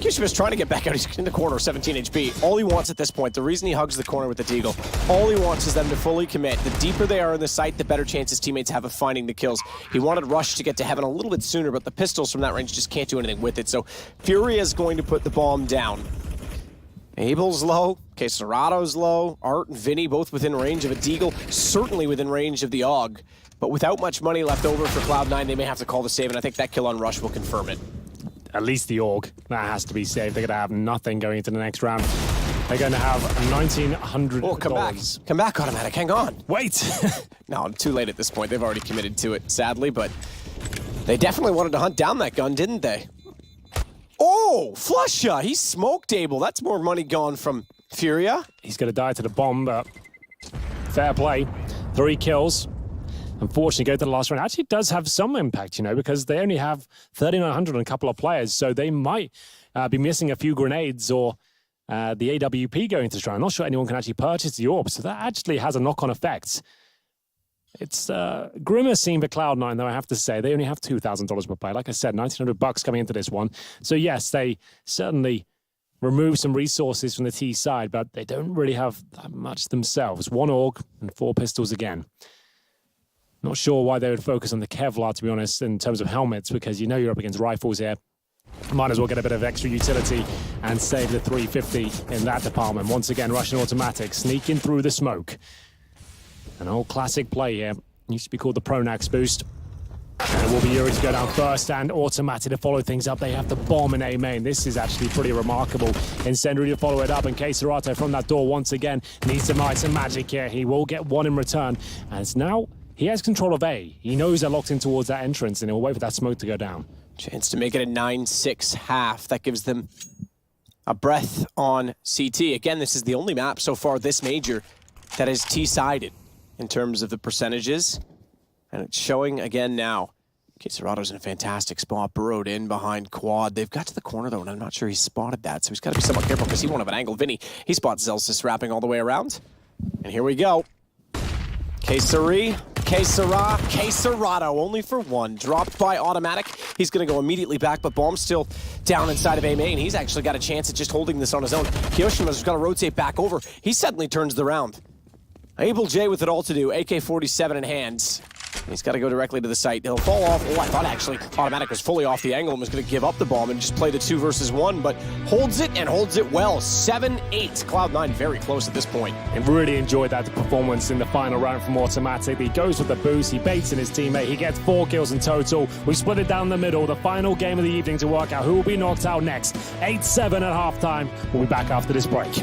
Kishima's trying to get back out. He's in the corner, 17 HP. All he wants at this point, the reason he hugs the corner with the Deagle, all he wants is them to fully commit. The deeper they are in the site, the better chance his teammates have of finding the kills. He wanted Rush to get to heaven a little bit sooner, but the pistols from that range just can't do anything with it. So Furia is going to put the bomb down. Abel's low, Keserato's low, Art and Vinny both within range of a Deagle, certainly within range of the AUG. But without much money left over for Cloud9, they may have to call the save, and I think that kill on Rush will confirm it. At least the AUG. That has to be saved. They're going to have nothing going into the next round. They're going to have $1,900. Oh, come back. Come back, Automatic. Hang on. Wait. No, I'm too late at this point. They've already committed to it, sadly, but they definitely wanted to hunt down that gun, didn't they? Oh, flush shot. He smoked Abel. That's more money gone from Furia. He's going to die to the bomb, but fair play. 3 kills. unfortunately go to the last round. Actually does have some impact, because they only have 3,900 on a couple of players, so they might be missing a few grenades or the AWP going to this round. I'm not sure anyone can actually purchase the orb, so that actually has a knock-on effect. It's grimmer scene for Cloud9, though, I have to say. They only have $2,000 per player. Like I said, $1,900 coming into this one. So yes, they certainly remove some resources from the T side, but they don't really have that much themselves. 1 AUG and 4 pistols again. Not sure why they would focus on the Kevlar, to be honest, in terms of helmets, because you're up against rifles here. Might as well get a bit of extra utility and save the 350 in that department. Once again, Russian automatic sneaking through the smoke. An old classic play here. Used to be called the Pronax boost. And it will be Yuri to go down first and automatic to follow things up. They have the bomb in A main. This is actually pretty remarkable. Incendiary to follow it up, and Keserato from that door once again needs some magic here. He will get 1 in return. As now he has control of A. He knows they're locked in towards that entrance, and he'll wait for that smoke to go down. Chance to make it a 9-6 half. That gives them a breath on CT. Again, this is the only map so far this major that is T-sided in terms of the percentages. And it's showing again now. Keserato's in a fantastic spot, burrowed in behind quad. They've got to the corner though, and I'm not sure he spotted that, so he's got to be somewhat careful because he won't have an angle. Vinny, he spots Zelsis wrapping all the way around. And here we go. Keserato, only for 1. Dropped by automatic. He's going to go immediately back, but Bomb's still down inside of A main. He's actually got a chance at just holding this on his own. Kiyoshima's got to rotate back over. He suddenly turns the round. Able J with it all to do. AK-47 in hands. He's got to go directly to the site. He'll fall off. Oh, I thought actually automatic was fully off the angle and was going to give up the bomb and just play the 2 versus 1, but holds it and holds it well. 7-8. Cloud9 very close at this point. And really enjoyed that performance in the final round from automatic. He goes with the boost. He baits in his teammate. He gets 4 kills in total. We split it down the middle. The final game of the evening to work out who will be knocked out next. 8-7 at halftime. We'll be back after this break.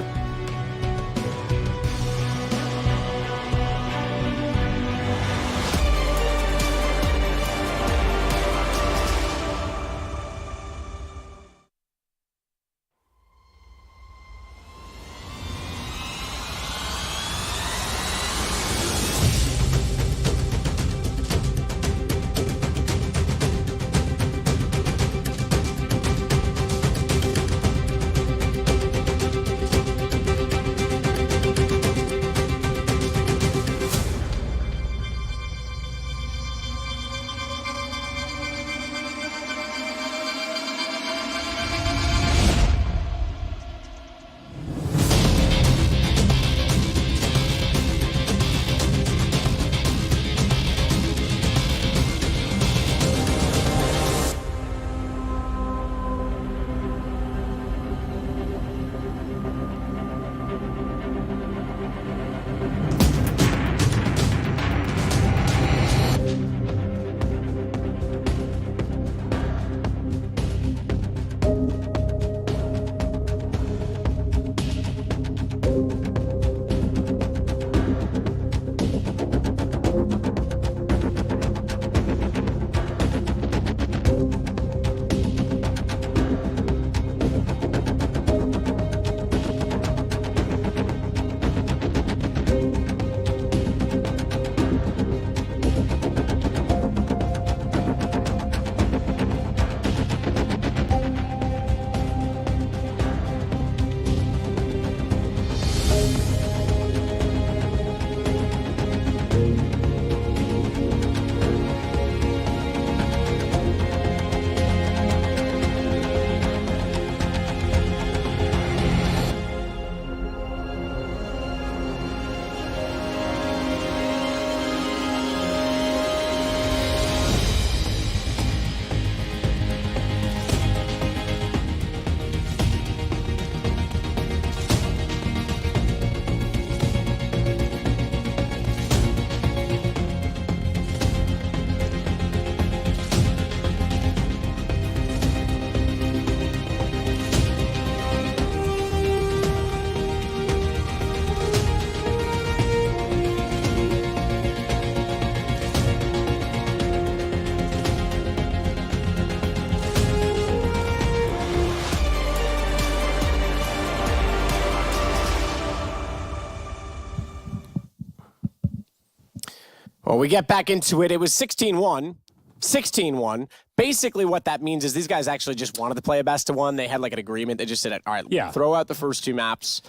Well, we get back into it. It was 16-1. 16-1. Basically what that means is these guys actually just wanted to play a best of one. They had like an agreement. They just said, all right, throw out the first two maps.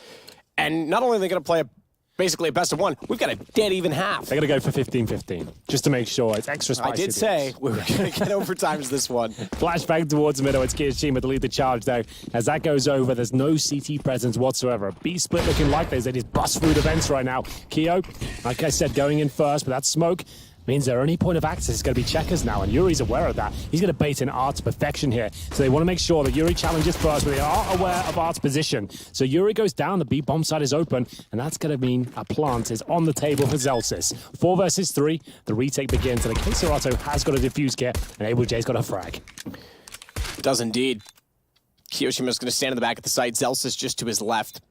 And not only are they going to play basically a best of one, we've got a dead even half. They're going to go for 15-15, just to make sure it's extra spicy. I did say we were going to get overtimes this one. Flashback towards the middle. It's Kirishima to lead the charge, though. As that goes over, there's no CT presence whatsoever. B split looking like they just bust through the vents right now. Keo, like I said, going in first, but that smoke means their only point of access is going to be checkers now, and Yuri's aware of that. He's going to bait in Art's perfection here. So they want to make sure that Yuri challenges first, but they are aware of Art's position. So Yuri goes down, the B bomb side is open, and that's going to mean a plant is on the table for Zelsis. 4 versus 3, the retake begins, and in case Serato has got a defuse kit, and Able J's got a frag. Does indeed. Kiyoshima's going to stand in the back of the site. Zelsis just to his left.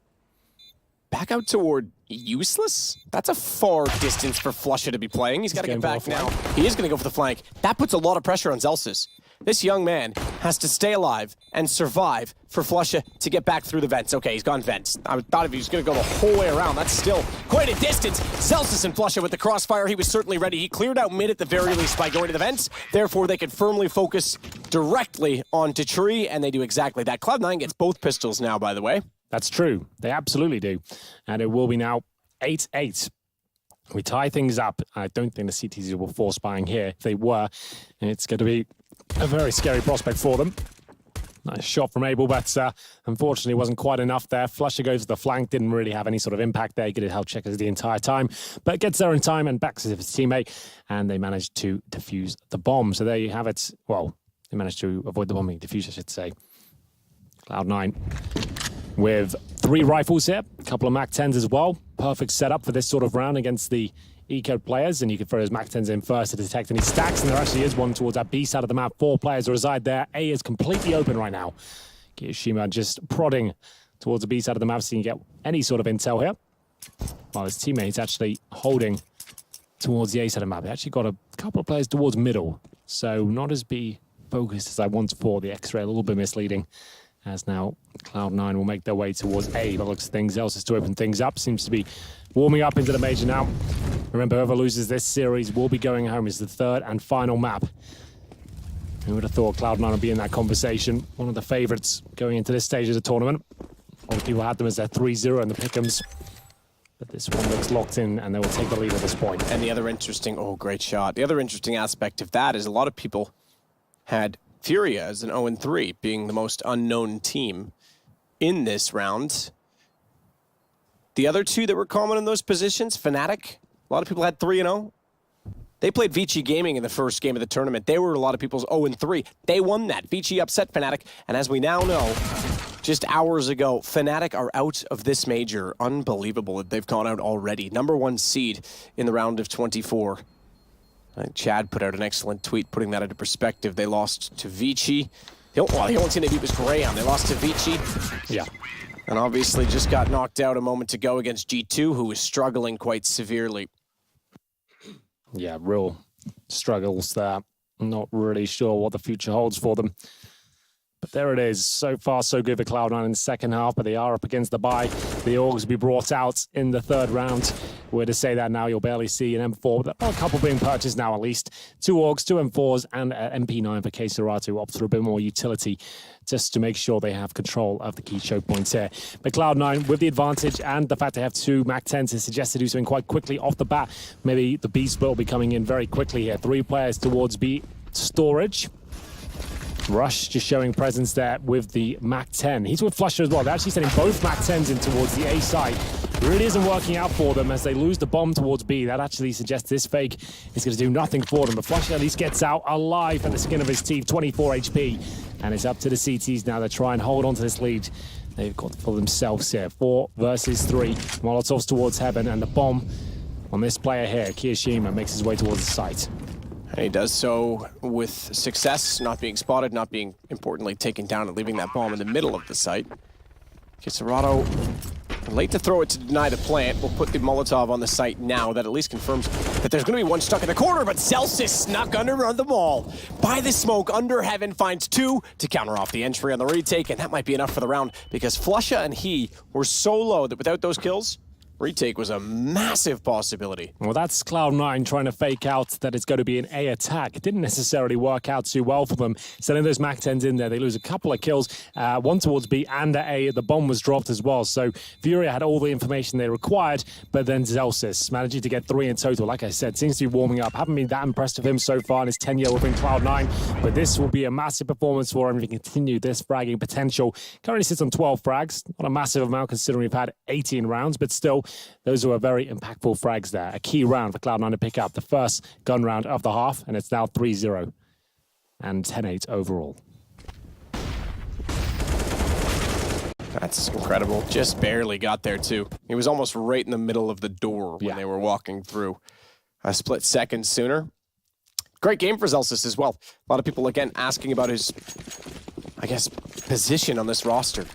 Back out toward useless? That's a far distance for Flusha to be playing. He's got to get back now. He is going to go for the flank. That puts a lot of pressure on Zelsis. This young man has to stay alive and survive for Flusha to get back through the vents. Okay, he's gone vents. I thought if he was going to go the whole way around, that's still quite a distance. Zelsis and Flusha with the crossfire. He was certainly ready. He cleared out mid at the very least by going to the vents. Therefore, they could firmly focus directly onto Tree, and they do exactly that. Cloud9 gets both pistols now, by the way. That's true. They absolutely do. And it will be now 8-8. We tie things up. I don't think the CTZ will force buying here. If they were, it's going to be a very scary prospect for them. Nice shot from Abel, but unfortunately wasn't quite enough there. Flusha goes to the flank, didn't really have any sort of impact there. He could have held checkers the entire time, but gets there in time and backs his teammate, and they managed to defuse the bomb. So there you have it. Well, they managed to avoid the bombing. Defuse, I should say. Cloud9 with 3 rifles here, a couple of MAC-10s as well. Perfect setup for this sort of round against the Eco players, and you can throw those MAC-10s in first to detect any stacks, and there actually is one towards that B side of the map. 4 players reside there. A is completely open right now. Kirishima just prodding towards the B side of the map so you can get any sort of intel here, while his teammates actually holding towards the A side of the map. They actually got a couple of players towards middle, so not as B focused as I once thought. The X-ray a little bit misleading. As now Cloud9 will make their way towards A. That looks things else is to open things up. Seems to be warming up into the major now. Remember, whoever loses this series will be going home. It's the 3rd and final map. Who would have thought Cloud9 would be in that conversation? One of the favorites going into this stage of the tournament. A lot of people had them as their 3-0 in the pick'ems. But this one looks locked in, and they will take the lead at this point. And the other interesting, great shot. The other interesting aspect of that is a lot of people had Furia as an 0-3, being the most unknown team in this round. The other two that were common in those positions, Fnatic, a lot of people had 3-0. They played Vici Gaming in the first game of the tournament. They were a lot of people's 0-3. They won that. Vici upset Fnatic, and as we now know, just hours ago, Fnatic are out of this major. Unbelievable that they've gone out already. #1 seed in the round of 24. Chad put out an excellent tweet putting that into perspective. They lost to Vici. The only team they beat was Graham. They lost to Vici. Yeah. And obviously just got knocked out a moment ago against G2, who was struggling quite severely. Yeah, real struggles there. I'm not really sure what the future holds for them. But there it is. So far, so good for Cloud9 in the second half, but they are up against the bye. The Orgs will be brought out in the 3rd round. Where to say that now, you'll barely see an M4. But a couple being purchased now, at least. 2 Orgs, 2 M4s, and MP9 for K-Serato, opt for a bit more utility, just to make sure they have control of the key choke points here. But Cloud9, with the advantage and the fact they have 2 MAC-10s, is suggests to do something quite quickly off the bat. Maybe the B split will be coming in very quickly here. 3 players towards B storage. Rush just showing presence there with the MAC-10. He's with Flusha as well. They're actually sending both MAC-10s in towards the A side. Really isn't working out for them as they lose the bomb towards B. That actually suggests this fake is going to do nothing for them. But Flusha at least gets out alive at the skin of his teeth, 24 HP. And it's up to the CTs now to try and hold on to this lead. They've got for themselves here. 4 versus 3. Molotovs towards heaven, and the bomb on this player here, Kirishima, makes his way towards the site. And he does so with success, not being spotted, not being, importantly, taken down and leaving that bomb in the middle of the site. Serato, late to throw it to deny the plant. We'll put the Molotov on the site now. That at least confirms that there's going to be one stuck in the corner, but Zelsis snuck under them all. By the smoke, under heaven, finds 2 to counter off the entry on the retake, and that might be enough for the round because Flusha and he were so low that without those kills, Retake was a massive possibility. Well, that's Cloud9 trying to fake out that it's going to be an A attack. It didn't necessarily work out too well for them. Sending those MAC-10s in there, they lose a couple of kills, one towards B and A. The bomb was dropped as well. So Furia had all the information they required, but then Zelsis managing to get 3 in total. Like I said, seems to be warming up. Haven't been that impressed with him so far in his tenure within Cloud9, but this will be a massive performance for him if he can continue this fragging potential. Currently sits on 12 frags. Not a massive amount considering we've had 18 rounds, but still, those were very impactful frags there. A key round for Cloud9 to pick up, the first gun round of the half, and it's now 3-0 and 10-8 overall. That's incredible. Just barely got there, too. He was almost right in the middle of the door when they were walking through. A split second sooner. Great game for Zelsis as well. A lot of people, again, asking about his, I guess, position on this roster.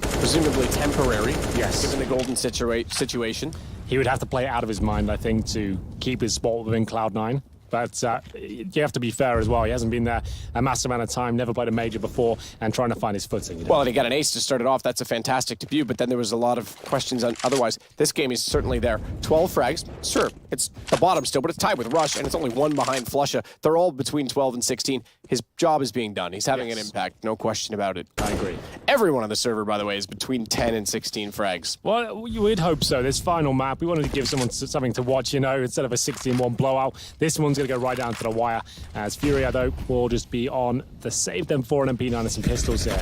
Presumably temporary, yes, given the golden situation. He would have to play it out of his mind, I think, to keep his spot within Cloud9. But you have to be fair as well. He hasn't been there a massive amount of time, never played a major before, and trying to find his footing. Well, and he got an ace to start it off. That's a fantastic debut, but then there was a lot of questions on otherwise. This game is certainly there. 12 frags. Sure, it's the bottom still, but it's tied with Rush, and it's only one behind Flusha. They're all between 12 and 16. His job is being done. He's having an impact, no question about it. I agree. Everyone on the server, by the way, is between 10 and 16 frags. Well, you would hope so. This final map, we wanted to give someone something to watch, you know, instead of a 16-1 blowout. This one's going to go right down to the wire, as Furia, though, will just be on the save them for an MP9 and some pistols here.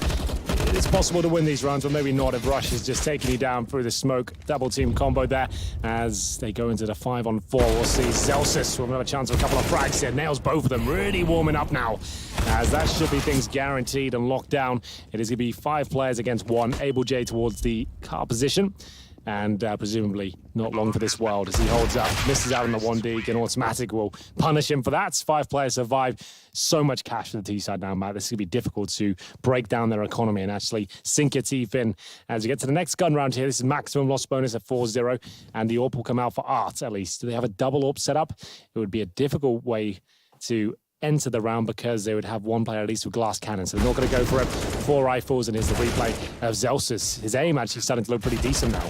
It's possible to win these rounds, but maybe not if Rush is just taking you down through the smoke. Double team combo there as they go into the 5-on-4. We'll see Zelsis will have a chance of a couple of frags here. Nails both of them, really warming up now, as that should be things guaranteed and locked down. It is going to be 5 players against 1. Able J towards the car position. And presumably not long for this world as he holds up, misses out on the 1D, and Automatic will punish him for that. 5 players survive. So much cash for the T side now, Matt. This is going to be difficult to break down their economy and actually sink your teeth in. As you get to the next gun round here, this is maximum loss bonus at 4-0, and the AWP will come out for Art at least. Do they have a double AWP set up? It would be a difficult way to enter the round because they would have one player at least with glass cannons, so they're not going to go for it. 4 rifles, and here's the replay of Zelsis. His aim actually starting to look pretty decent now.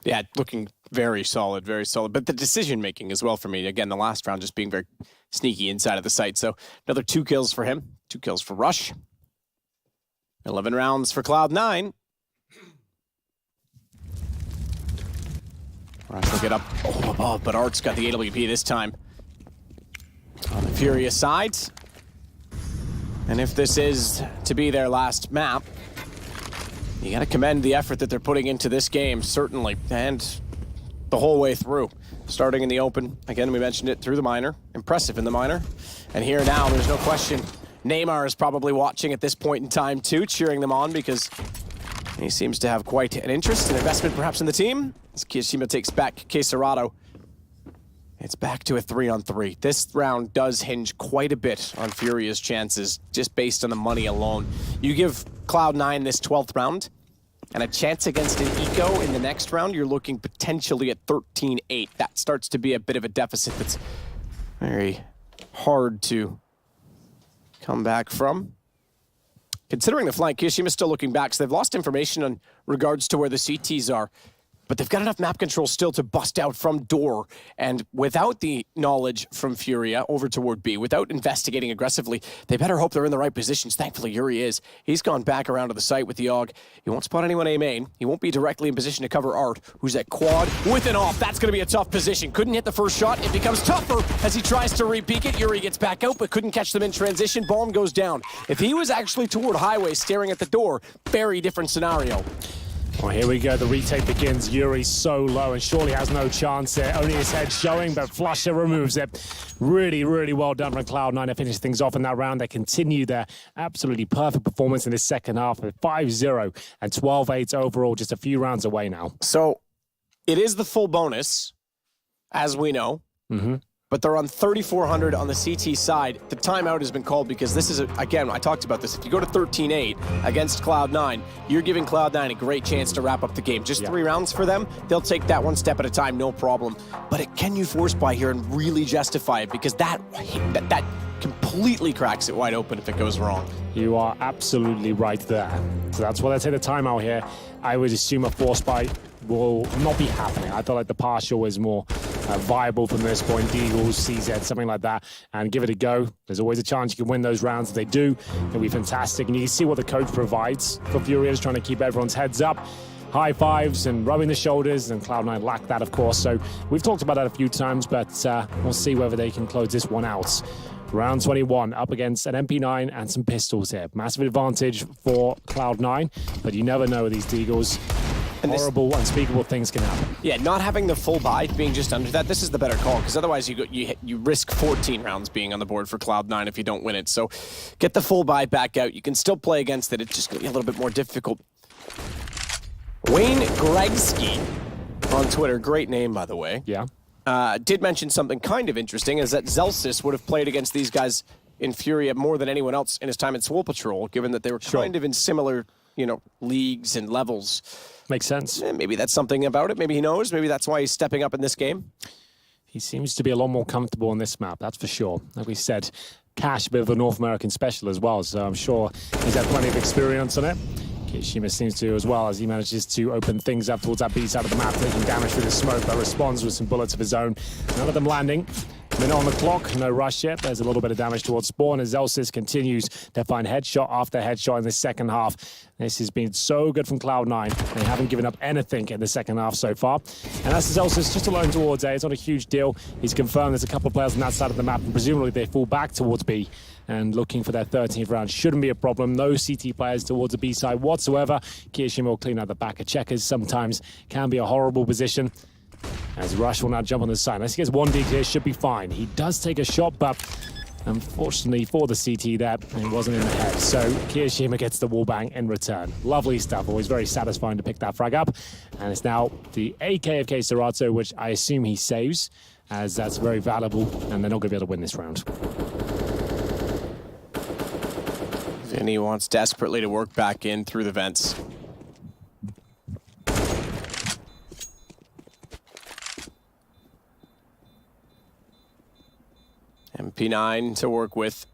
Yeah, looking very solid, very solid. But the decision-making as well for me. Again, the last round just being very sneaky inside of the site. So another 2 kills for him, 2 kills for Rush. 11 rounds for Cloud9. Rush will get up above, but Art's got the AWP this time. On the Furia side. And if this is to be their last map, you gotta commend the effort that they're putting into this game, certainly, and the whole way through. Starting in the open, again, we mentioned it, through the minor. Impressive in the minor. And here now, there's no question, Neymar is probably watching at this point in time too, cheering them on because he seems to have quite an interest and investment perhaps in the team. As Kiyashima takes back Quesarado. It's back to a 3-on-3. This round does hinge quite a bit on Furia's chances, just based on the money alone. You give Cloud9 this 12th round, and a chance against an Eco in the next round, you're looking potentially at 13-8. That starts to be a bit of a deficit that's very hard to come back from. Considering the flank, Kiyoshima's still looking back, so they've lost information on regards to where the CTs are. But they've got enough map control still to bust out from door. And without the knowledge from Furia over toward B, without investigating aggressively, they better hope they're in the right positions. Thankfully, Yuri is. He's gone back around to the site with the AUG. He won't spot anyone A main. He won't be directly in position to cover Art, who's at quad with an off. That's going to be a tough position. Couldn't hit the first shot. It becomes tougher as he tries to re-peek it. Yuri gets back out, but couldn't catch them in transition. Bomb goes down. If he was actually toward highway staring at the door, very different scenario. Well, here we go. The retake begins. Yuri so low and surely has no chance here. Only his head showing, but Flusha removes it. Really, really well done from Cloud9 to finish things off in that round. They continue their absolutely perfect performance in this second half with 5-0 and 12-8 overall, just a few rounds away now. So it is the full bonus, as we know. But they're on 3,400 on the CT side. The timeout has been called because this is, again, I talked about this. If you go to 13-8 against Cloud9, you're giving Cloud9 a great chance to wrap up the game. Just 3 rounds for them. They'll take that one step at a time, no problem. But can you force buy here and really justify it? Because that can completely cracks it wide open if it goes wrong. You are absolutely right there. So that's why they take the timeout here. I would assume a force buy will not be happening. I feel like the partial is more viable from this point. Deagles, CZ, something like that, and give it a go. There's always a chance you can win those rounds. If they do, it'll be fantastic. And you can see what the coach provides for Furia, is trying to keep everyone's heads up. High fives and rubbing the shoulders, and Cloud9 lack that, of course. So we've talked about that a few times, but we'll see whether they can close this one out. Round 21 up against an MP9 and some pistols here. Massive advantage for Cloud9, but you never know with these Deagles. And horrible, unspeakable things can happen. Yeah, not having the full buy, being just under that, this is the better call, because otherwise you risk 14 rounds being on the board for Cloud9 if you don't win it. So get the full buy back out. You can still play against it. It's just going to be a little bit more difficult. Wayne Gregsky on Twitter, great name, by the way. Yeah. Did mention something kind of interesting, is that Zelsis would have played against these guys in Furia more than anyone else in his time at Swole Patrol, given that they were kind of in similar, leagues and levels. Makes sense. Maybe that's something about it. Maybe he knows. Maybe that's why he's stepping up in this game. He seems to be a lot more comfortable on this map, that's for sure. Like we said, Cash, a bit of a North American special as well, so I'm sure he's had plenty of experience on it. Kishima seems to as well, as he manages to open things up towards that B side of the map, taking damage through the smoke, but responds with some bullets of his own. None of them landing. Minute on the clock, no rush yet. There's a little bit of damage towards Spawn as Zelsis continues to find headshot after headshot in the second half. This has been so good from Cloud9. They haven't given up anything in the second half so far. And that's Zelsis just alone towards A. It's not a huge deal. He's confirmed there's a couple of players on that side of the map, and presumably they fall back towards B. And looking for their 13th round shouldn't be a problem. No CT players towards the B side whatsoever. Kirishima will clean out the back of checkers. Sometimes can be a horrible position. As Rush will now jump on the side. Unless he gets one dig here, should be fine. He does take a shot, but unfortunately for the CT there, it wasn't in the head. So Kirishima gets the wall bang in return. Lovely stuff. Always very satisfying to pick that frag up. And it's now the AK of K Serato, which I assume he saves, as that's very valuable, and they're not going to be able to win this round. Vinny wants desperately to work back in through the vents. MP9 to work with.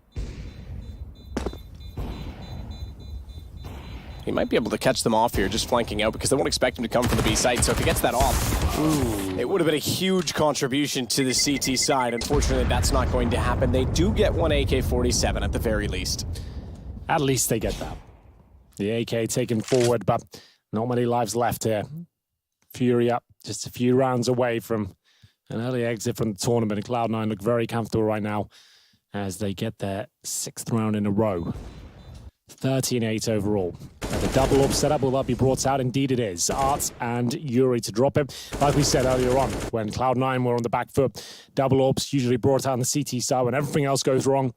He might be able to catch them off here, just flanking out, because they won't expect him to come from the B side. So if he gets that off, it would have been a huge contribution to the CT side. Unfortunately, that's not going to happen. They do get one AK-47 at the very least. At least they get that. The AK taken forward, but not many lives left here. Furia just a few rounds away from an early exit from the tournament. Cloud9 look very comfortable right now as they get their 6th round in a row. 13-8 overall. The double up setup, will that be brought out? Indeed it is. Arts and Yuri to drop him. Like we said earlier on, when Cloud9 were on the back foot, double ops usually brought out on the CT side when everything else goes wrong.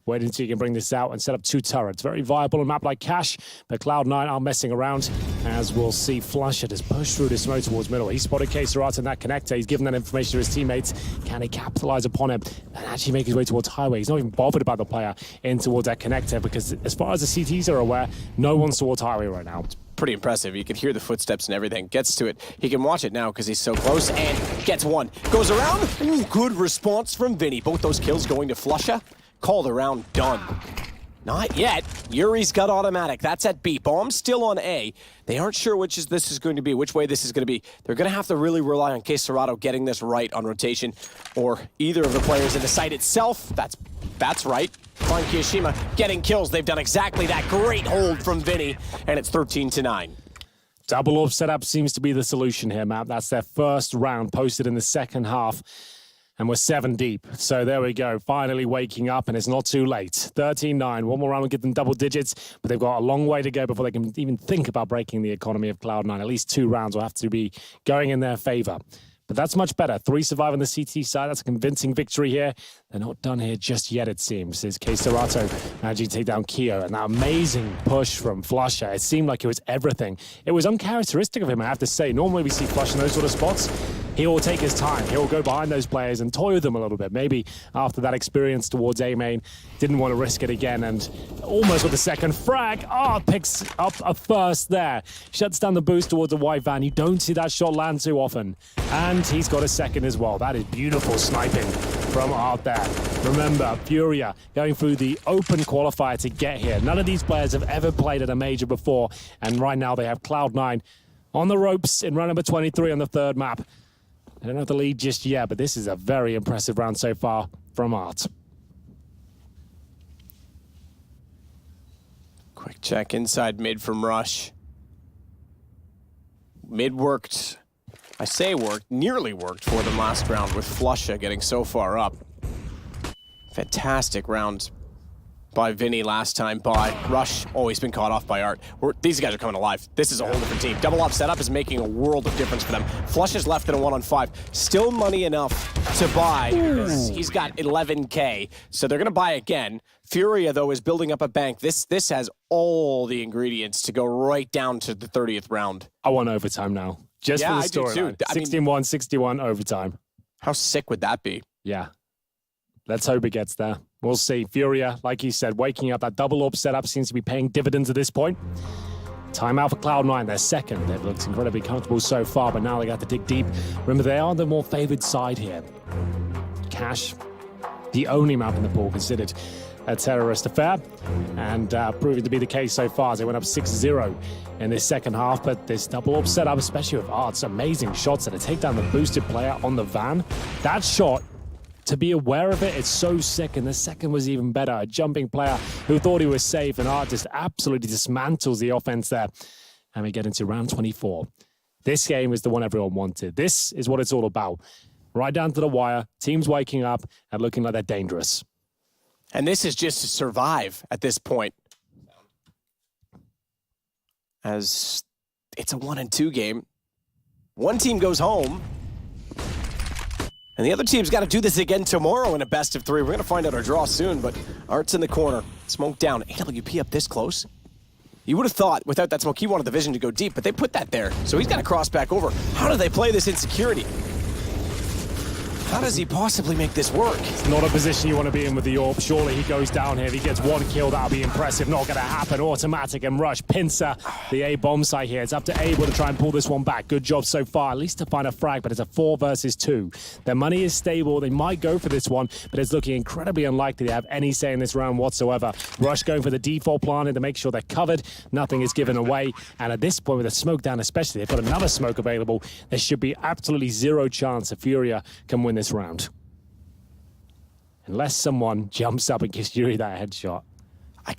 Wait until you can bring this out and set up 2 turrets. Very viable on a map like Cash, but Cloud9 are messing around, as we'll see Flusher just push through the smoke towards middle. He spotted K-Serat in that connector. He's given that information to his teammates. Can he capitalize upon it and actually make his way towards highway? He's not even bothered about the player in towards that connector, because as far as the CTs are aware, no one's towards highway right now. Pretty impressive. You can hear the footsteps and everything. Gets to it. He can watch it now because he's so close, and gets one. Goes around. Ooh, good response from Vinny. Both those kills going to Flusher. Called around, done. Not yet. Yuri's got automatic. That's at B. Bomb's still on A. They aren't sure which this is going to be, which way this is going to be. They're going to have to really rely on K-Serato getting this right on rotation, or either of the players in the site itself. That's right. Fine, Kiyashima getting kills. They've done exactly that. Great hold from Vinny, and it's 13-9. Double orb setup seems to be the solution here, Matt. That's their first round posted in the second half. And we're 7 deep. So there we go. Finally waking up, and it's not too late. 13-9. One more round will give them double digits, but they've got a long way to go before they can even think about breaking the economy of Cloud9. At least 2 rounds will have to be going in their favor. But that's much better. 3 survive on the CT side. That's a convincing victory here. They're not done here just yet, it seems. There's K-Serato managing to take down Kyo. And that amazing push from Flusher. It seemed like it was everything. It was uncharacteristic of him, I have to say. Normally we see Flusher in those sort of spots. He will take his time. He will go behind those players and toy with them a little bit. Maybe after that experience towards A main, didn't want to risk it again. And almost with the second frag, picks up a first there. Shuts down the boost towards the white van. You don't see that shot land too often. And he's got a second as well. That is beautiful sniping from Art there. Remember, Furia going through the open qualifier to get here. None of these players have ever played at a major before, and right now they have Cloud9 on the ropes in round number 23 on the third map. I don't have the lead just yet, but this is a very impressive round so far from Art. Quick check inside mid from Rush. Mid worked, I say worked, nearly worked for them last round with Flusha getting so far up. Fantastic round by Vinny last time by. Rush always been caught off by Art. These guys are coming alive. This is a whole different team. Double up setup is making a world of difference for them. Flush is left in a 1-on-5. Still money enough to buy because he's got 11K. So they're going to buy again. Furia, though, is building up a bank. This has all the ingredients to go right down to the 30th round. I want overtime now. Just for the storyline. 16-1, 61 overtime. How sick would that be? Yeah. Let's hope it gets there. We'll see. Furia, like you said, waking up. That double AWP setup seems to be paying dividends at this point. Timeout for Cloud9. They're second. They've looked incredibly comfortable so far, but now they got to dig deep. Remember, they are the more favored side here. Cash, the only map in the pool considered a terrorist affair, and proving to be the case so far as they went up 6-0 in this second half. But this double AWP setup, especially with Art's amazing shots to take down the boosted player on the van. That shot, to be aware of it, it's so sick, and the second was even better. A jumping player who thought he was safe, and Art just absolutely dismantles the offense there. And we get into round 24. This game is the one everyone wanted. This is what it's all about. Right down to the wire, teams waking up and looking like they're dangerous. And this is just to survive at this point. As it's a 1-2 game. One team goes home. And the other team's got to do this again tomorrow in a best of 3. We're going to find out our draw soon, but Art's in the corner. Smoke down. AWP up this close. You would have thought without that smoke, he wanted the vision to go deep, but they put that there. So he's got to cross back over. How do they play this insecurity? How does he possibly make this work? It's not a position you want to be in with the AWP. Surely he goes down here. If he gets one kill, that'll be impressive. Not going to happen. Automatic and Rush. Pincer, the A-bomb site here. It's up to Abel to try and pull this one back. Good job so far, at least to find a frag, but it's a 4 versus 2. Their money is stable. They might go for this one, but it's looking incredibly unlikely to have any say in this round whatsoever. Rush going for the default planning to make sure they're covered. Nothing is given away. And at this point, with the smoke down especially, they've got another smoke available. There should be absolutely zero chance that Furia can win this round. Unless someone jumps up and gives Yuri that headshot.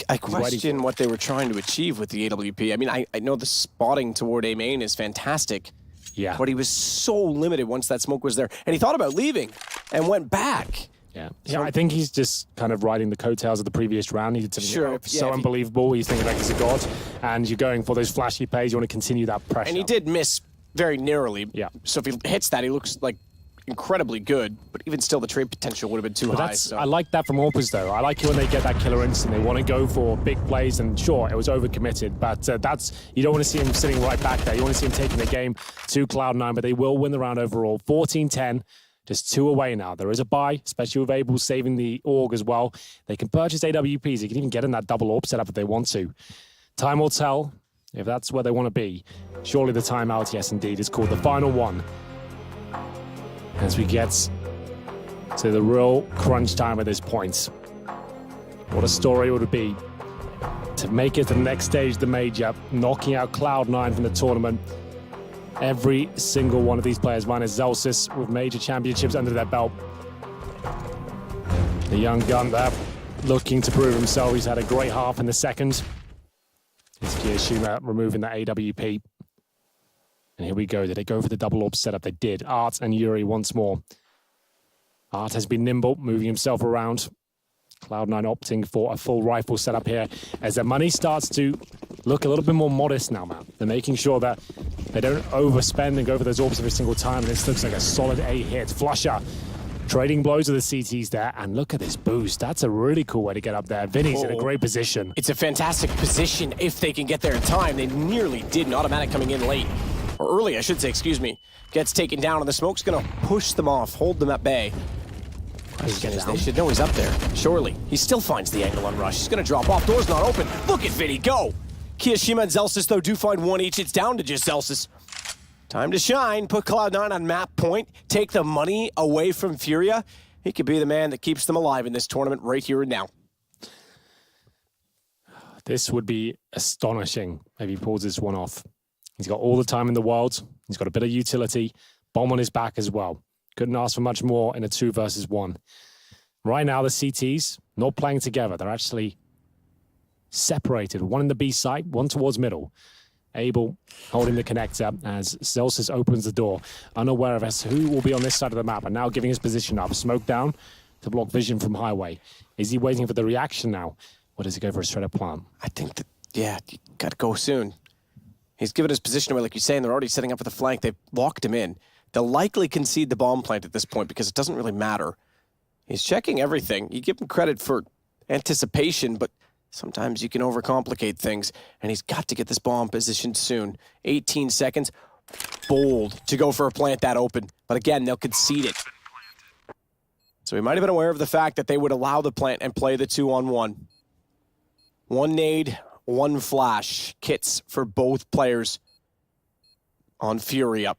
I question what they were trying to achieve with the AWP. I mean, I know the spotting toward A main is fantastic. Yeah. But he was so limited once that smoke was there. And he thought about leaving and went back. Yeah, I think he's just kind of riding the coattails of the previous round. He did something so unbelievable. He's thinking like he's a god. And you're going for those flashy plays. You want to continue that pressure. And he did miss very narrowly. Yeah. So if he hits that, he looks like incredibly good, but even still the trade potential would have been too high. So. I like that from AWPers though. I like it when they get that killer instinct. They want to go for big plays, and sure, it was overcommitted, but you don't want to see him sitting right back there. You want to see him taking the game to Cloud9, but they will win the round overall. 14-10, just 2 away now. There is a buy, especially with Abel saving the AUG as well. They can purchase AWPs. They can even get in that double AWP setup if they want to. Time will tell if that's where they want to be. Surely the timeout, yes indeed, is called the final one. As we get to the real crunch time at this point. What a story would it be to make it to the next stage, the major, knocking out Cloud9 from the tournament. Every single one of these players, minus Zelsis, with major championships under their belt. The young gun there, looking to prove himself. He's had a great half in the second. It's Kiyashima removing that AWP. And here we go. Did they go for the double AWP setup? They did. Art and Yuri once more. Art has been nimble, moving himself around. Cloud9 opting for a full rifle setup here as their money starts to look a little bit more modest now, man. They're making sure that they don't overspend and go for those AWPs every single time. And this looks like a solid A hit. Flusha trading blows with the CTs there. And look at this boost. That's a really cool way to get up there. Vinny's in a great position. It's a fantastic position if they can get there in time. They nearly did. An automatic coming in late. Or early, I should say, excuse me. Gets taken down, and the smoke's going to push them off, hold them at bay. They should know he's up there. Surely. He still finds the angle on Rush. He's going to drop off. Door's not open. Look at Vinny go. Kiyashima and Zelsis, though, do find one each. It's down to just Zelsis. Time to shine. Put Cloud9 on map point. Take the money away from Furia. he could be the man that keeps them alive in this tournament right here and now. This would be astonishing if he pulls this one off. He's got all the time in the world. He's got a bit of utility. Bomb on his back as well. Couldn't ask for much more in a 2 versus 1. Right now, the CTs not playing together. They're actually separated. One in the B side, one towards middle. Abel holding the connector as Celsius opens the door, unaware of us who will be on this side of the map, and now giving his position up. Smoke down to block vision from highway. Is he waiting for the reaction now? Or does he go for a straight up plant? I think that, yeah, you got to go soon. He's given his position away, like you're saying. They're already setting up for the flank. They've locked him in. They'll likely concede the bomb plant at this point because it doesn't really matter. He's checking everything. You give him credit for anticipation, but sometimes you can overcomplicate things, and he's got to get this bomb positioned soon. 18 seconds. Bold to go for a plant that open. But again, they'll concede it. So he might have been aware of the fact that they would allow the plant and play the 2-on-1. 1 nade, 1 flash. Kits for both players on Furia.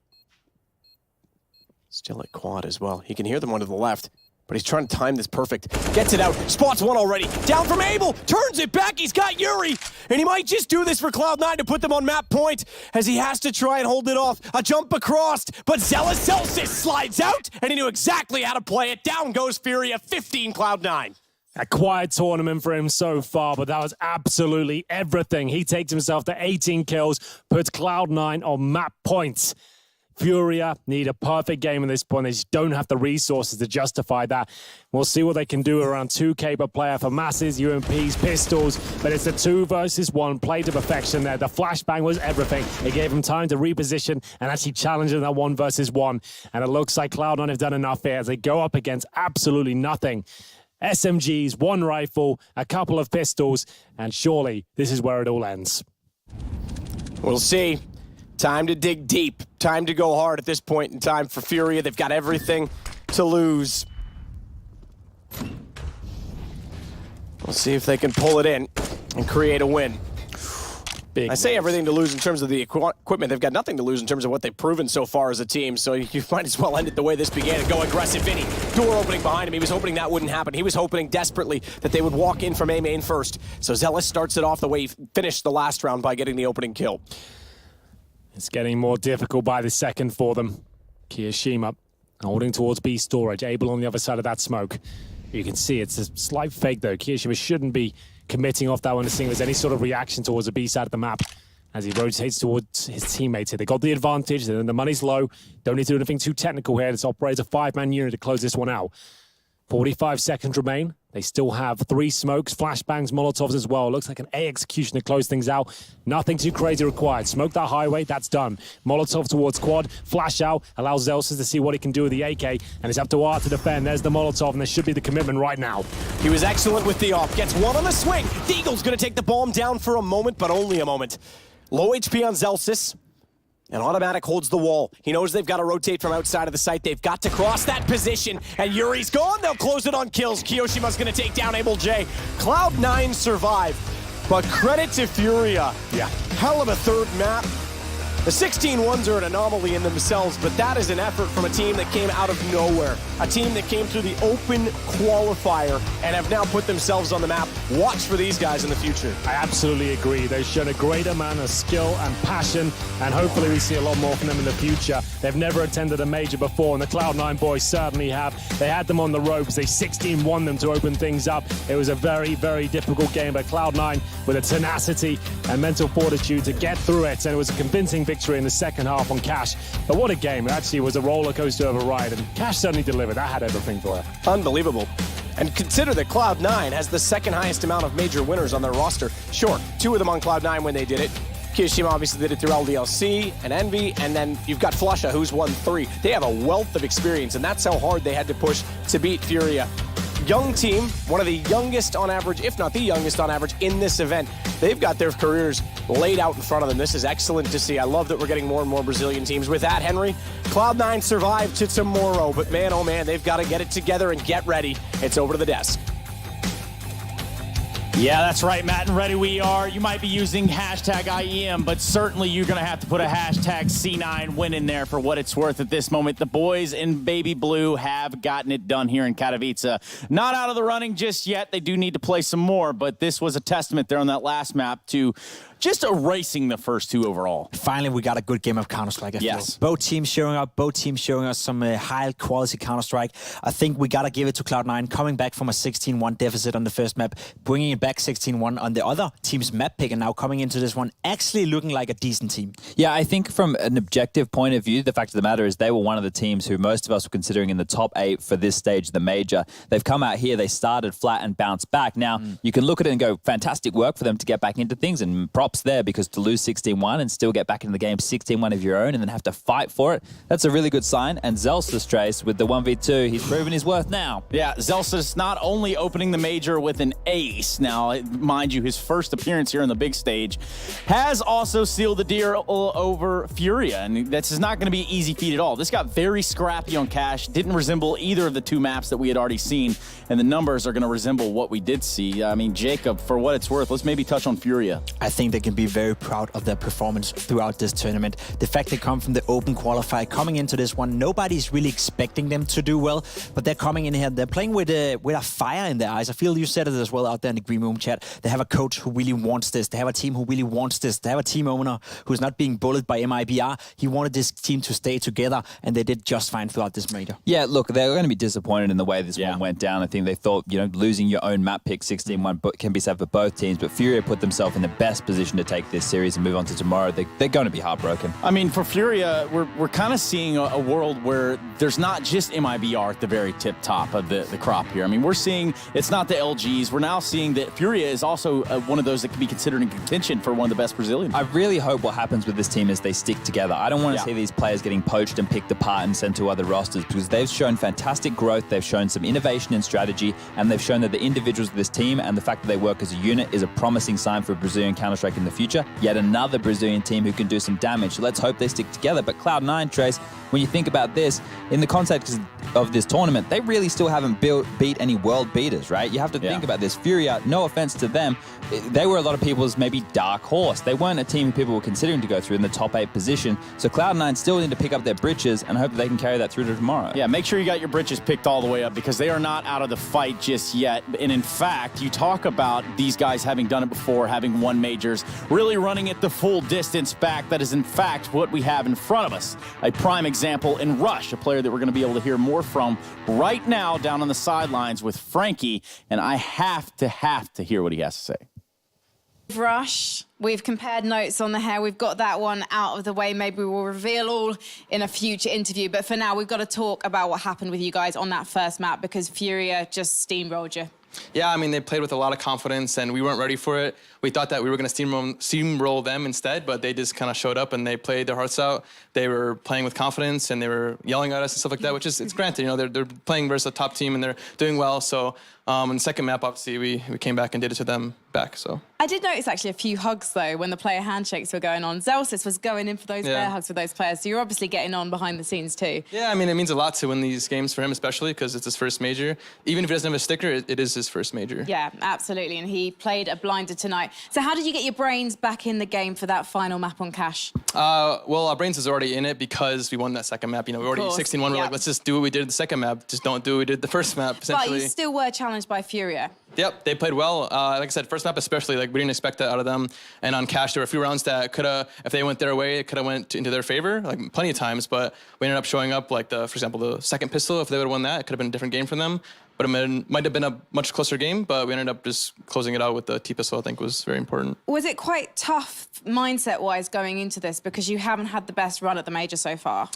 Still at quad as well. He can hear them one to the left, but he's trying to time this perfect. Gets it out, spots one already. Down from Abel, turns it back, he's got Yuri. And he might just do this for Cloud9 to put them on map point as he has to try and hold it off. A jump across, but Zealous Celsius slides out, and he knew exactly how to play it. Down goes Furia, 15 Cloud9. A quiet tournament for him so far, but that was absolutely everything. He takes himself to 18 kills, puts Cloud9 on map points. Furia need a perfect game at this point. They just don't have the resources to justify that. We'll see what they can do around 2K per player for masses, UMPs, pistols, but it's a 2 versus 1 play to perfection there. The flashbang was everything. It gave him time to reposition and actually challenge in that 1 versus 1. And it looks like Cloud9 have done enough here as they go up against absolutely nothing. SMGs, 1 rifle, a couple of pistols, and surely this is where it all ends. We'll see. Time to dig deep. Time to go hard at this point in time for Furia. They've got everything to lose. We'll see if they can pull it in and create a win. I say everything to lose in terms of the equipment. They've got nothing to lose in terms of what they've proven so far as a team, so you might as well end it the way this began and go aggressive. Vinny, door opening behind him. He was hoping that wouldn't happen. He was hoping desperately that they would walk in from A main first. So Zealous starts it off the way he finished the last round by getting the opening kill. It's getting more difficult by the second for them. Kiyoshima holding towards B storage. Abel on the other side of that smoke. You can see it's a slight fake though. Kiyoshima shouldn't be committing off that one to see if there's any sort of reaction towards the B side of the map as he rotates towards his teammates here. They got the advantage, and the money's low. Don't need to do anything too technical here. This operates a 5-man unit to close this one out. 45 seconds remain. They still have 3 smokes, flashbangs, Molotovs as well. Looks like an A execution to close things out. Nothing too crazy required. Smoke that highway, that's done. Molotov towards quad, flash out, allows Zelsis to see what he can do with the AK, and it's up to Art to defend. There's the Molotov, and there should be the commitment right now. He was excellent with the op. Gets one on the swing. Deagle's gonna take the bomb down for a moment, but only a moment. Low HP on Zelsis. And Automatic holds the wall. He knows they've got to rotate from outside of the site. They've got to cross that position. And Yuri's gone. They'll close it on kills. Kiyoshima's going to take down Abel J. Cloud9 survive. But credit to Furia. Yeah. Hell of a third map. The 16-1s are an anomaly in themselves, but that is an effort from a team that came out of nowhere. A team that came through the open qualifier and have now put themselves on the map. Watch for these guys in the future. I absolutely agree. They've shown a great amount of skill and passion, and hopefully we see a lot more from them in the future. They've never attended a major before, and the Cloud9 boys certainly have. They had them on the ropes. They 16-1 them to open things up. It was a very, very difficult game, but Cloud9 with a tenacity and mental fortitude to get through it, and it was a convincing victory in the second half on Cash. But what a game. It actually was a roller coaster of a ride, and Cash certainly delivered. That had everything for it. Unbelievable. And consider that Cloud9 has the second highest amount of major winners on their roster. Sure, 2 of them on Cloud9 when they did it. Kiyoshima obviously did it through LDLC and Envy, and then you've got Flusha, who's won 3. They have a wealth of experience, and that's how hard they had to push to beat Furia. Young team, one of the youngest on average, if not the youngest on average in this event. They've got their careers laid out in front of them. This is excellent to see. I love that we're getting more and more Brazilian teams. With that, Henry, Cloud9 survived to tomorrow, but man, oh man, they've got to get it together and get ready. It's over to the desk. Yeah, that's right, Matt, and ready we are. You might be using hashtag IEM, but certainly you're going to have to put a hashtag C9 win in there for what it's worth at this moment. The boys in baby blue have gotten it done here in Katowice. Not out of the running just yet. They do need to play some more, but this was a testament there on that last map to just erasing the first two overall. Finally, we got a good game of Counter-Strike, I feel. Yes. Both teams showing up, both teams showing us some high-quality Counter-Strike. I think we got to give it to Cloud9, coming back from a 16-1 deficit on the first map, bringing it back 16-1 on the other team's map pick, and now coming into this one, actually looking like a decent team. Yeah, I think from an objective point of view, the fact of the matter is they were one of the teams who most of us were considering in the top 8 for this stage of the major. They've come out here, they started flat and bounced back. Now, you can look at it and go, fantastic work for them to get back into things, and props there, because to lose 16-1 and still get back into the game 16-1 of your own and then have to fight for it, that's a really good sign. And Zelsis, Trace, with the 1v2, he's proven his worth now. Yeah, Zelsis not only opening the major with an ace, now, mind you, his first appearance here on the big stage, has also sealed the deal over Furia, and this is not going to be an easy feat at all. This got very scrappy on Cash, didn't resemble either of the two maps that we had already seen, and the numbers are going to resemble what we did see. I mean, Jacob, for what it's worth, let's maybe touch on Furia. I think they can be very proud of their performance throughout this tournament. The fact they come from the open qualifier, coming into this one, nobody's really expecting them to do well, but they're coming in here, they're playing with a fire in their eyes. I feel you said it as well out there in the green room chat. They have a coach who really wants this. They have a team who really wants this. They have a team owner who's not being bullied by MIBR. He wanted this team to stay together, and they did just fine throughout this major. Yeah, look, they're going to be disappointed in the way this one went down. I think they thought, losing your own map pick 16-1 can be said for both teams, but Furia put themselves in the best position to take this series and move on to tomorrow. They're going to be heartbroken. I mean, for Furia, we're kind of seeing a world where there's not just MIBR at the very tip top of the crop here. I mean, we're seeing it's not the LGs. We're now seeing that Furia is also one of those that can be considered in contention for one of the best Brazilian. I really hope what happens with this team is they stick together. I don't want to see these players getting poached and picked apart and sent to other rosters, because they've shown fantastic growth, they've shown some innovation in strategy, and they've shown that the individuals of this team and the fact that they work as a unit is a promising sign for Brazilian Counter-Strike in the future. Yet another Brazilian team who can do some damage. So let's hope they stick together. But Cloud9, Trace, when you think about this, in the context of this tournament, they really still haven't beat any world beaters, right? You have to think about this. Furia, no offense to them, they were a lot of people's maybe dark horse. They weren't a team people were considering to go through in the top 8 position. So Cloud9 still need to pick up their britches and hope that they can carry that through to tomorrow. Yeah, make sure you got your britches picked all the way up, because they are not out of the fight just yet. And in fact, you talk about these guys having done it before, having won majors, really running it the full distance back. That is in fact what we have in front of us. A prime example in Rush, a player that we're going to be able to hear more from right now down on the sidelines with Frankie, and I have to hear what he has to say. Rush, we've compared notes on the hair. We've got that one out of the way. Maybe we'll reveal all in a future interview. But for now, we've got to talk about what happened with you guys on that first map, because Furia just steamrolled you. Yeah, I mean, they played with a lot of confidence, and we weren't ready for it. We thought that we were going to steamroll them instead, but they just kind of showed up and they played their hearts out. They were playing with confidence, and they were yelling at us and stuff like that, which is, it's granted, they're playing versus a top team, and they're doing well. So in the second map, obviously, we came back and did it to them back. So I did notice actually a few hugs, though, when the player handshakes were going on. Zelsis was going in for those bear hugs with those players, so you're obviously getting on behind the scenes too. Yeah, I mean, it means a lot to win these games for him, especially because it's his first major. Even if he doesn't have a sticker, it is his first major. Yeah, absolutely, and he played a blinder tonight. So how did you get your brains back in the game for that final map on Cash? Well, our brains is already in it because we won that second map. We already 16-1. We're like, let's just do what we did the second map. Just don't do what we did the first map, essentially. But you still were challenged by Furia. Yep, they played well. Like I said, first map especially, we didn't expect that out of them. And on Cash, there were a few rounds that could have, if they went their way, it could have went into their favor, plenty of times. But we ended up showing up, for example, the second pistol. If they would have won that, it could have been a different game for them. But it might have been a much closer game, but we ended up just closing it out with the T-pistol. I think was very important. Was it quite tough mindset-wise going into this, because you haven't had the best run at the major so far?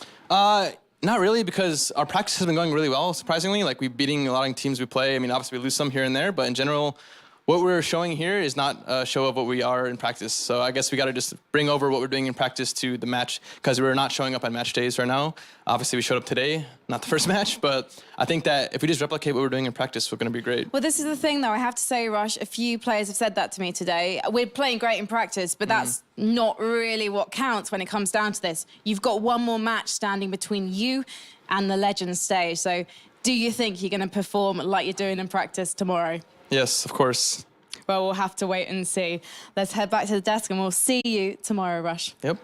Not really, because our practice has been going really well, surprisingly. We're beating a lot of teams we play. I mean, obviously we lose some here and there, but in general, what we're showing here is not a show of what we are in practice. So I guess we got to just bring over what we're doing in practice to the match, because we're not showing up on match days right now. Obviously, we showed up today, not the first match, but I think that if we just replicate what we're doing in practice, we're going to be great. Well, this is the thing, though. I have to say, Rush, a few players have said that to me today. We're playing great in practice, but that's not really what counts when it comes down to this. You've got one more match standing between you and the Legends stage. So do you think you're going to perform like you're doing in practice tomorrow? Yes, of course. Well, we'll have to wait and see. Let's head back to the desk and we'll see you tomorrow, Rush. Yep.